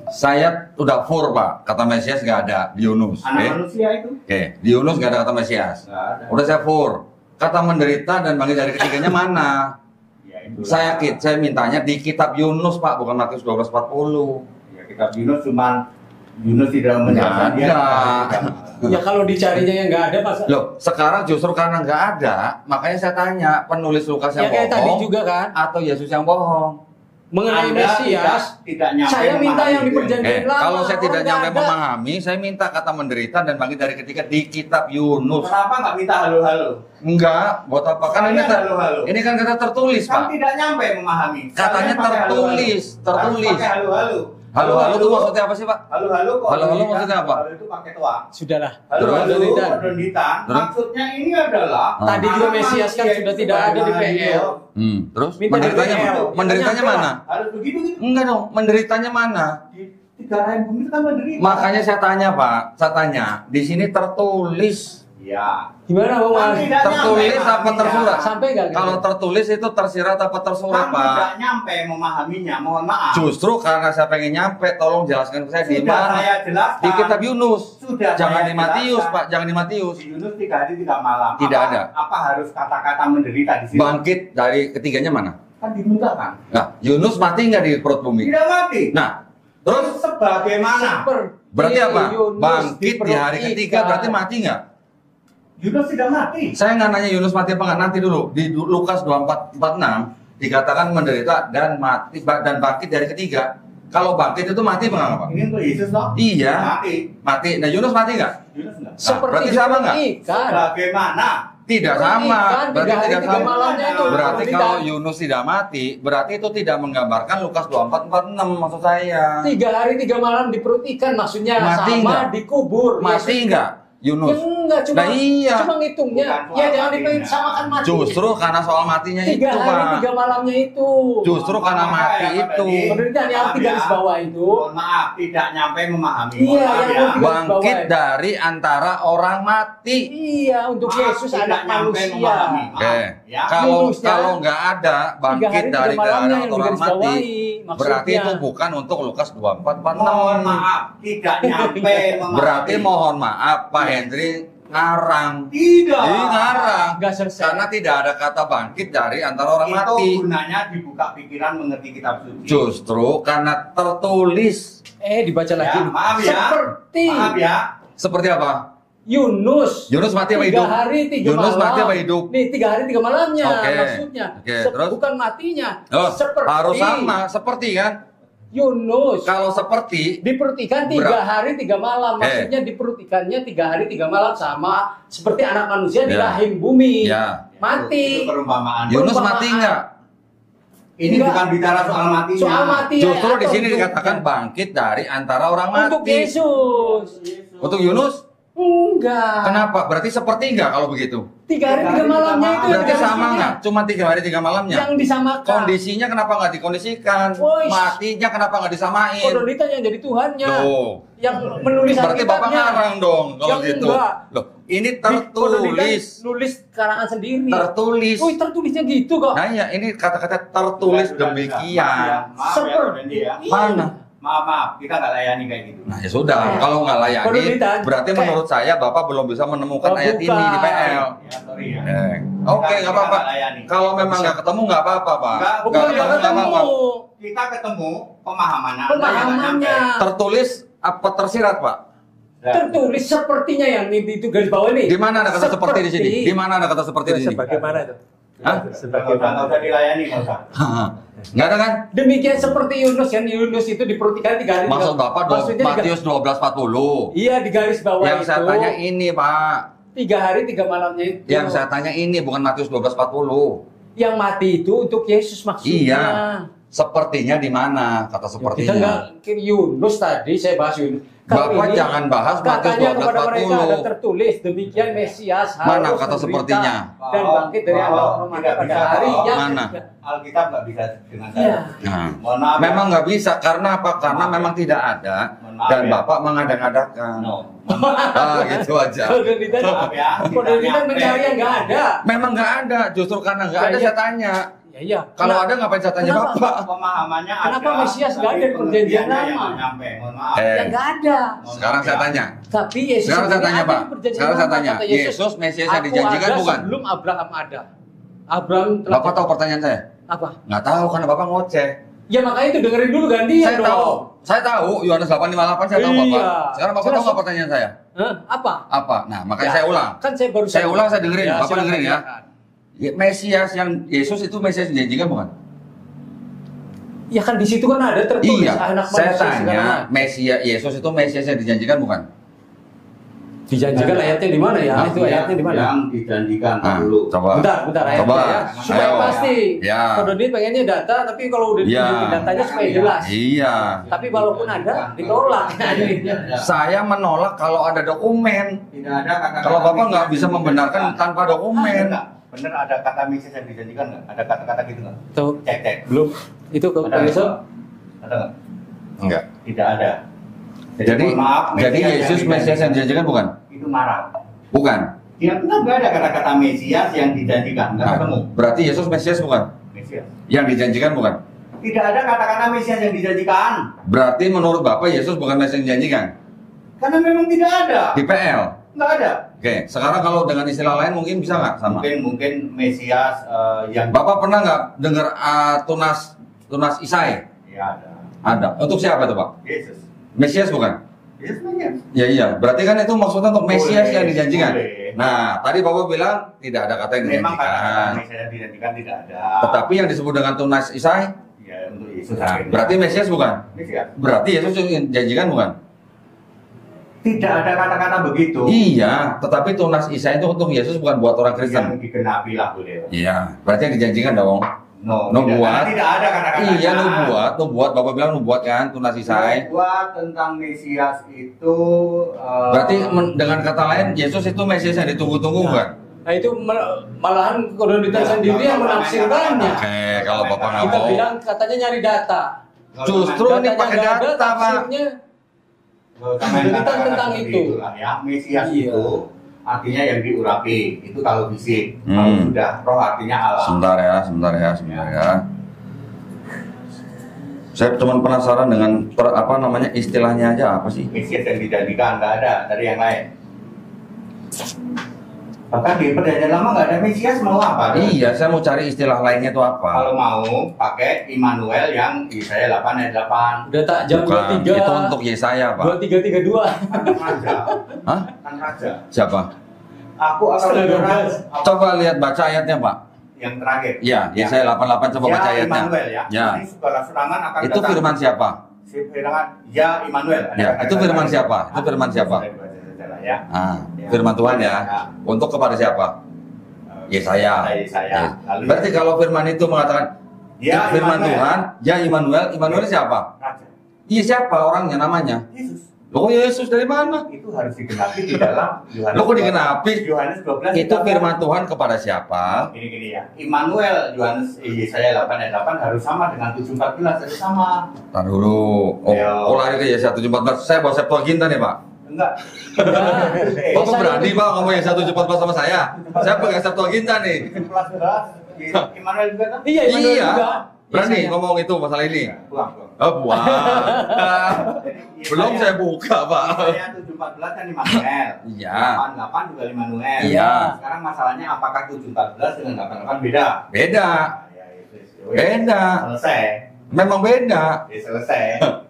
Saya udah fur, Pak, kata Mesias nggak ada di Yunus. Anak manusia itu? Oke, di Yunus nggak ada kata Mesias. Nggak ada. Udah saya fur. Kata menderita dan bangkit dari ketiganya mana? Ya, itulah. Saya mintanya di kitab Yunus, Pak, bukan Matius 12:40. Ya, kitab Yunus cuman Yunus tidak menjelaskan dia. ada. Ya kalau dicarinya yang nggak ada masa. Loh, sekarang justru karena nggak ada, makanya saya tanya, penulis Lukas yang Ya kayak tadi bohong juga kan. atau Yesus yang bohong? Mengenai Anda Mesias, tidak nyampe saya minta memahami yang di itu. perjanjian lama. Kalau saya tidak orang nyampe nggak ada. memahami, saya minta kata menderita dan bangkit dari ketiga di kitab Yunus. Kenapa nggak minta halo-halo? Enggak, buat apa? Kan ini, Saya halo-halo. ini kan kata tertulis, Kan Pak. tidak nyampe memahami. Katanya Saya pakai tertulis, halo-halo. tertulis. Harus pakai halo-halo. Halo-halo itu maksudnya apa sih, Pak? Halo-halo kok. Halo-halo maksudnya apa? Halo itu pakai toa. Sudahlah. Halo-halo Kodonitan. Kodonitan. Terus? Maksudnya ini adalah Tadi juga anak Mesias kan manusia sudah itu tidak ada di sebagaimana PL. Yunus. Terus Minta menderitanya dari PL. menderitanya Nyampe mana? lah. Harus begitu gitu. Enggak dong, menderitanya mana? Di 3 rahim bumi itu kan menderita. Makanya saya tanya, Pak. Saya tanya, di sini tertulis. Ya. Gimana Bang Mas? Kan tidak Tertulis nyampe apa memahaminya. tersurat? Sampai nggak? Kalau tertulis itu tersirat apa tersurat, Kan Pak? tidak nyampe memahaminya, mohon maaf. Justru karena saya pengen nyampe, tolong jelaskan ke saya di Sudah mana. saya jelaskan. Di kitab Yunus. Sudah Jangan saya di Matius, jelaskan. Pak. Jangan di Matius. Di Yunus 3 hari 3 malam. Tidak Apa- ada. Apa harus kata-kata menderita di sini? Bangkit dari ketiganya mana? Kan dimuntahkan. Nah, Yunus mati nggak di perut bumi? Tidak mati. Nah, terus sebagaimana berarti apa? Yunus Bangkit di hari diperhatikan. ketiga berarti mati nggak? Yunus tidak mati. Saya nggak nanya Yunus mati apa nggak, nanti dulu. Di Lukas 24:46 dikatakan menderita dan mati dan bangkit dari ketiga. Kalau bangkit itu mati apa nggak, Pak? Ini untuk Yesus loh. Iya. Mati. Mati. Nah, Yunus mati nggak? Yunus enggak. Nah, berarti sama nggak? diperhatikan. Bagaimana? Tidak sama. Pernikahan, Berarti 3 hari, tidak 3 sama. malamnya itu. Berarti Pernikahan. kalau Yunus tidak mati, berarti itu tidak menggambarkan Lukas 24:46 maksud saya. 3 hari 3 malam diperut ikan, maksudnya Mati sama nggak? dikubur. Mati Yesus- nggak Yunus? Ya enggak, cuma Nah, iya. cuma ngitungnya. Bukan Ya soal jangan matinya. disamakan mati. Justru karena soal matinya 3 itu, hari Pak. 3 malamnya itu. Justru karena mati itu. Penderitaan yang Maaf 3 garis ya. bawah itu. Mohon maaf, tidak nyampe memahami. Iya, Mohon maaf yang ya. tiga- Bangkit dari antara orang mati. Iya, untuk Maaf, Yesus tidak anak nyampe manusia. memahami. Maaf, Oke. ya. Kalau Yunusnya, kalau nggak ada 3 bangkit hari 3 dari malamnya antara yang orang mati, digarisbawahi. berarti Maksudnya. itu bukan untuk Lukas 24:46. Mohon maaf, tidak nyampe memahami. Berarti mohon maaf Pak Hendri ngarang. Tidak. Ini ngarang. Nggak selesai. Karena tidak ada kata bangkit dari antara orang Itu mati. gunanya dibuka pikiran mengerti kitab suci. Justru karena tertulis. Dibaca lagi. Ya, maaf ya. Seperti Maaf ya. Seperti apa? Yunus. Yunus mati apa 3 hidup? hari 3 Yunus malam. mati apa hidup? Nih 3 hari 3 malamnya Oke. maksudnya. Oke, terus? Bukan matinya. Oh, Seperti harus sama, seperti kan? Yunus. Kalau seperti Diperut ikan 3 Berat. hari 3 malam. Maksudnya diperut ikannya 3 hari 3 malam sama seperti anak manusia di Ya. rahim bumi. ya, Mati. Itu perumpamaan. Yunus Perumpamaan. mati nggak? Ini Enggak. bukan bicara soal matinya. Soal mati. Justru di atau sini untuk- dikatakan bangkit dari antara orang mati. Untuk Yesus. Untuk Yunus? Enggak. Kenapa? Berarti seperti nggak kalau begitu? 3 hari 3 malamnya itu Berarti yang sama harusnya nggak? Cuma 3 hari 3 malamnya. yang disamakan. Kondisinya kenapa nggak dikondisikan? Woish. Matinya kenapa nggak disamain? Kodolita yang jadi Tuhannya. Loh, Yang menulis berarti Bapak Alkitabnya. ngarang dong kalau Yang gitu. enggak. Loh, ini Kodolita tertulis. nulis karangan sendiri. Tertulis. Wih, tertulisnya gitu kok. Nah ya, ini kata-kata tertulis Sudah, demikian. Maaf ya, Seperti- Pak Dendi ya. Mana? Maaf, kita nggak layani kayak gitu. Nah ya sudah, Nah, kalau nggak layani, Kodolitan. berarti menurut saya Bapak belum bisa menemukan Oh, ayat ini bukan. di PL. Ya, sorry ya. Oke, Kita nggak apa-apa. nggak layani. Kalau memang nggak ketemu nggak apa-apa, Pak. Nggak, Bukan Nggak nggak nggak apa-apa. ketemu. Kita ketemu pemahamannya. Anda yang nggak Pemahamannya. nyampe. Tertulis apa tersirat, Pak? Ya. Tertulis sepertinya yang itu garis bawah ini. Di mana ada kata seperti di sini? Di mana ada kata seperti di sini? Sebagaimana itu? Hah? Nggak usah dilayani, nggak usah. Nggak ada kan? Demikian seperti Yunus yang Yunus itu diperhatikan 3 hari. Maksud Bapak Maksudnya Matius 12:40. Iya di garis bawah Yang itu. saya tanya ini, Pak. 3 hari 3 malamnya itu. Yang saya tanya ini bukan Matius 12:40. Yang mati itu untuk Yesus maksudnya. Iya. Sepertinya di mana kata Kita sepertinya? nggak Yunus tadi saya bahas Yunus. Kalau Bapak ini jangan bahas Matius katanya kepada mereka ada 12:40. tertulis demikian Mesias Mana harus kata menderita sepertinya? dan bangkit dari antara orang mati Tidak pada bisa, hari Pak. yang Mana? Alkitab nggak bisa dengan Iya. saya. Nah, Mohon maaf. memang nggak bisa karena apa? Karena memang tidak ada Mohon maaf dan ya. Bapak mengada-ngadakan. No. Ah, gitu aja. Kodolitan Maaf ya. Kodolitan mencari yang nggak ada. Memang nggak ada, justru karena nggak ada Ya, saya iya. tanya. Ya iya. Kalau ada ngapain saya tanya Kenapa? Bapak? Pemahamannya Kenapa ada. Mesias nggak tapi ada di perjanjian pengertiannya yang lama? nggak nyampe. Mohon maaf. Yang nggak ada. Sekarang saya tanya. Tapi Yesus Sekarang saya sendiri tanya, ada Pak. di perjanjian Sekarang saya lama, tanya. kata Yesus Mesias yang "Aku dijanjikan ada bukan?" sebelum Abraham ada. Abraham telah Bapak tahu pertanyaan saya? apa? Nggak tahu karena Bapak ngoceh. Ya makanya itu dengerin dulu gantian Saya dong. tahu. Saya tahu Yohanes 8:58 saya tahu Iya. Bapak. Sekarang Bapak tahu Jelas. nggak pertanyaan saya? Hah? Apa? Apa? Nah, makanya Ya, saya ulang. Kan saya baru Saya ulang, saya dengerin. Bapak silakan, dengerin ya. silakan. Ya, Mesias yang Yesus itu Mesias yang dijanjikan bukan? Ya kan di situ kan ada tertulis Iya. anak Saya manusia segala tanya, macam. Mesias Yesus itu Mesias yang dijanjikan bukan? Dijanjikan ayatnya di mana ya? Hah? Itu ayatnya di mana? Yang dijanjikan Nah, dulu. coba. Bentar ayatnya Coba. ya. Supaya Ayo. pasti. Ya. Kalau dia pengennya data, tapi kalau udah Iya. ditunjukin datanya supaya jelas. Iya. Tapi walaupun ada, ditolak. Saya menolak kalau ada dokumen. Tidak ada kata-kata. Kalau Bapak nggak Mesias bisa yang membenarkan dijanjikan. tanpa dokumen. Ada nggak? Bener ada kata Mesias yang dijanjikan nggak? Ada kata-kata gitu nggak? Tuh, Cek. belum. Itu ke Ada besok. nggak? Ada nggak? Enggak. Tidak ada. Jadi mohon maaf, jadi Mesias Yesus yang Mesias yang dijanjikan bukan? itu marah. Bukan. Di Alkitab nggak ada kata-kata Mesias yang dijanjikan, nggak ketemu. Berarti Yesus Mesias bukan? Mesias. Yang dijanjikan bukan? Tidak ada kata-kata Mesias yang dijanjikan. Berarti menurut Bapak Yesus bukan Mesias yang dijanjikan? Karena memang tidak ada. Di PL? Nggak ada. Oke, sekarang kalau dengan istilah lain mungkin bisa nggak sama? Mungkin Mesias yang Bapak pernah nggak dengar tunas Isai? ya ada. Ada. Untuk siapa itu Pak? Yesus. Mesias bukan? Yesus Mesias. Ya iya, berarti kan itu maksudnya untuk Mesias Boleh, yang dijanjikan. boleh. Nah, tadi Bapak bilang tidak ada kata yang Memang kata-kata dijanjikan. Mesias yang dijanjikan tidak ada. Tetapi yang disebut dengan tunas Isai, Ya untuk Yesus. nah, akhirnya. berarti Mesias bukan? Mesias. Berarti Yesus yang dijanjikan bukan? Tidak ada kata-kata begitu. Iya, tetapi tunas Isai itu untuk Yesus bukan buat orang Yang Kristen. digenapi lah boleh. Iya, berarti yang dijanjikan dong. No, Nubuat. tidak ada kata-kata. Iya, nubuat. Bapak bilang nubuat kan, tunas Isai. Nubuat tentang Mesias itu. Berarti dengan kata lain, Yesus itu Mesias yang ditunggu-tunggu bukan? Nah itu malahan Korintus sendiri yang menafsirkannya. Oke, kalau Bapak nggak Kita mau. bilang katanya nyari data. Justru ini Datanya pakai nggak ada, data, Pak. tafsirnya tentang itu. Itulah ya, Mesias Iya. itu artinya yang diurapi. Itu kalau fisik. Kalau Hmm. sudah roh artinya Allah. Sebentar ya. Saya cuma penasaran dengan apa namanya istilahnya aja apa sih? Mesias yang dijanjikan nggak ada dari yang lain. Bahkan di perjanjian lama nggak ada Mesias, mau apa? Iya, saya mau cari istilah lainnya itu Kalau apa? mau pakai Immanuel yang Yesaya 8 ayat 8. Udah tak jam Bukan, 23. itu untuk Yesaya, Pak. 2332. Kan raja. Hah? Kan raja. Siapa? Aku akan Setengah bergerak 12. Coba lihat baca ayatnya, Pak. yang terakhir. Iya, Yesaya 88 coba baca ayatnya. Immanuel ya. Ya. Ini segala serangan akan Itu datang. firman siapa? Firman ya Immanuel. Ada Ya, kata-kata itu firman lain. siapa? Itu firman siapa? Sudah dibaca secara, ya. Ah, Ya. firman Tuhan ya. Ya. Untuk kepada siapa? Yesaya. Yesaya. Lalu Berarti kalau firman itu mengatakan Ya, firman Immanuel. Tuhan, ya Immanuel siapa? raja. Iya, siapa orangnya namanya? Yesus. Loh, Yesus dari mana? Itu harus digenapi di dalam Yohanes. Loh, kok digenapi? Yohanes 12. Itu firman Tuhan kepada siapa? Gini ya. Immanuel Yohanes Yesaya 8 ayat 8 harus sama dengan 7:14 harus sama. Tar dulu. Ya. Lari ke Yesaya 7:14. Saya bawa Septuaginta nih, Pak. Enggak. Bapak berani, Pak, ngomong Yesaya 7:14 sama saya? Saya pegang Septuaginta nih. 7:14. Immanuel juga kan? Iya, Immanuel Iya. juga. Berani Yesaya. ngomong itu masalah ini. Buang. Oh, buang. Belum saya buka, Pak. Yesaya 7:14 kan Immanuel. Iya. 8 juga Immanuel. Iya. Sekarang masalahnya apakah 7:14 dengan 8:8 beda? Beda. Ya, itu. Beda. Selesai. Memang beda. Ya, selesai.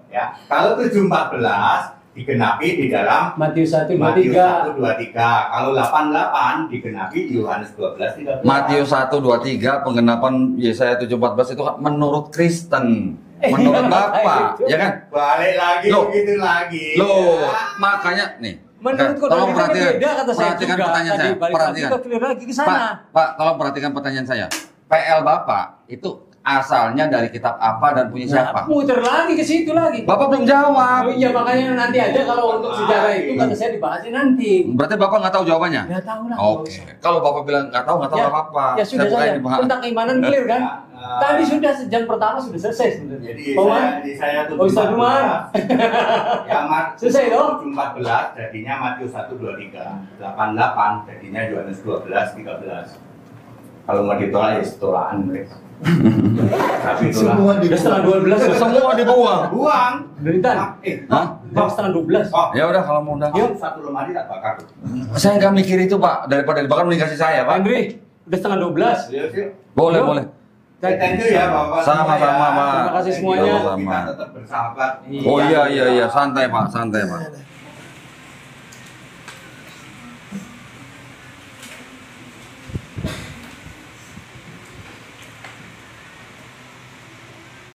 Ya. Kalau 7:14 digenapi di dalam Matius 1, Matius 23. 1:23. Kalau 88 digenapi di Yohanes 12:13. Matius 1:23 penggenapan Yesaya 7:14 itu menurut Kristen. Menurut Bapak, ya kan? Balik lagi Loh. begitu lagi. Loh, Ya. makanya nih. Menurut Nah, tolong Korintus perhatikan, beda kata saya perhatikan juga. pertanyaan Tadi saya. balik lagi Perhatikan. ke clear lagi ke Pak, sana. Pak, tolong perhatikan pertanyaan saya. PL Bapak itu asalnya dari kitab apa dan punya siapa? Nah, muter lagi ke situ lagi. Bapak belum jawab. Oh iya, makanya nanti aja kalau untuk sejarah itu kata saya dibahasnya nanti. Berarti Bapak nggak tahu jawabannya? Nggak tahu lah. Oke. Kalau Bapak bilang nggak tahu Ya, nggak apa-apa. ya sudah bukain saja. di bahas. Tentang keimanan clear kan? Ya, Tadi sudah sejam pertama sudah selesai sebenarnya. Jadi Paman, saya Oh, Ustaz Umar. Yang Selesai dong. 14 jadinya Matius 1:23. 88 jadinya Yohanes 12:13. Kalau mau ditolak ya setolakan mereka. Tapi itulah. udah setengah 12. Semua dibuang. Buang. Beritan. Hah? Bang setengah 12. Oh, Ya udah kalau mau udah. yuk satu lemari tak bakar. Saya nggak mikir itu Pak, daripada dibakar mending kasih saya Pak. Henry, udah setengah 12. Yuk, yuk. Boleh Yuk. boleh. Thank you ya Bapak. Sama-sama, Pak. Terima kasih semuanya. Kita tetap bersahabat. Oh iya santai Pak, santai Pak.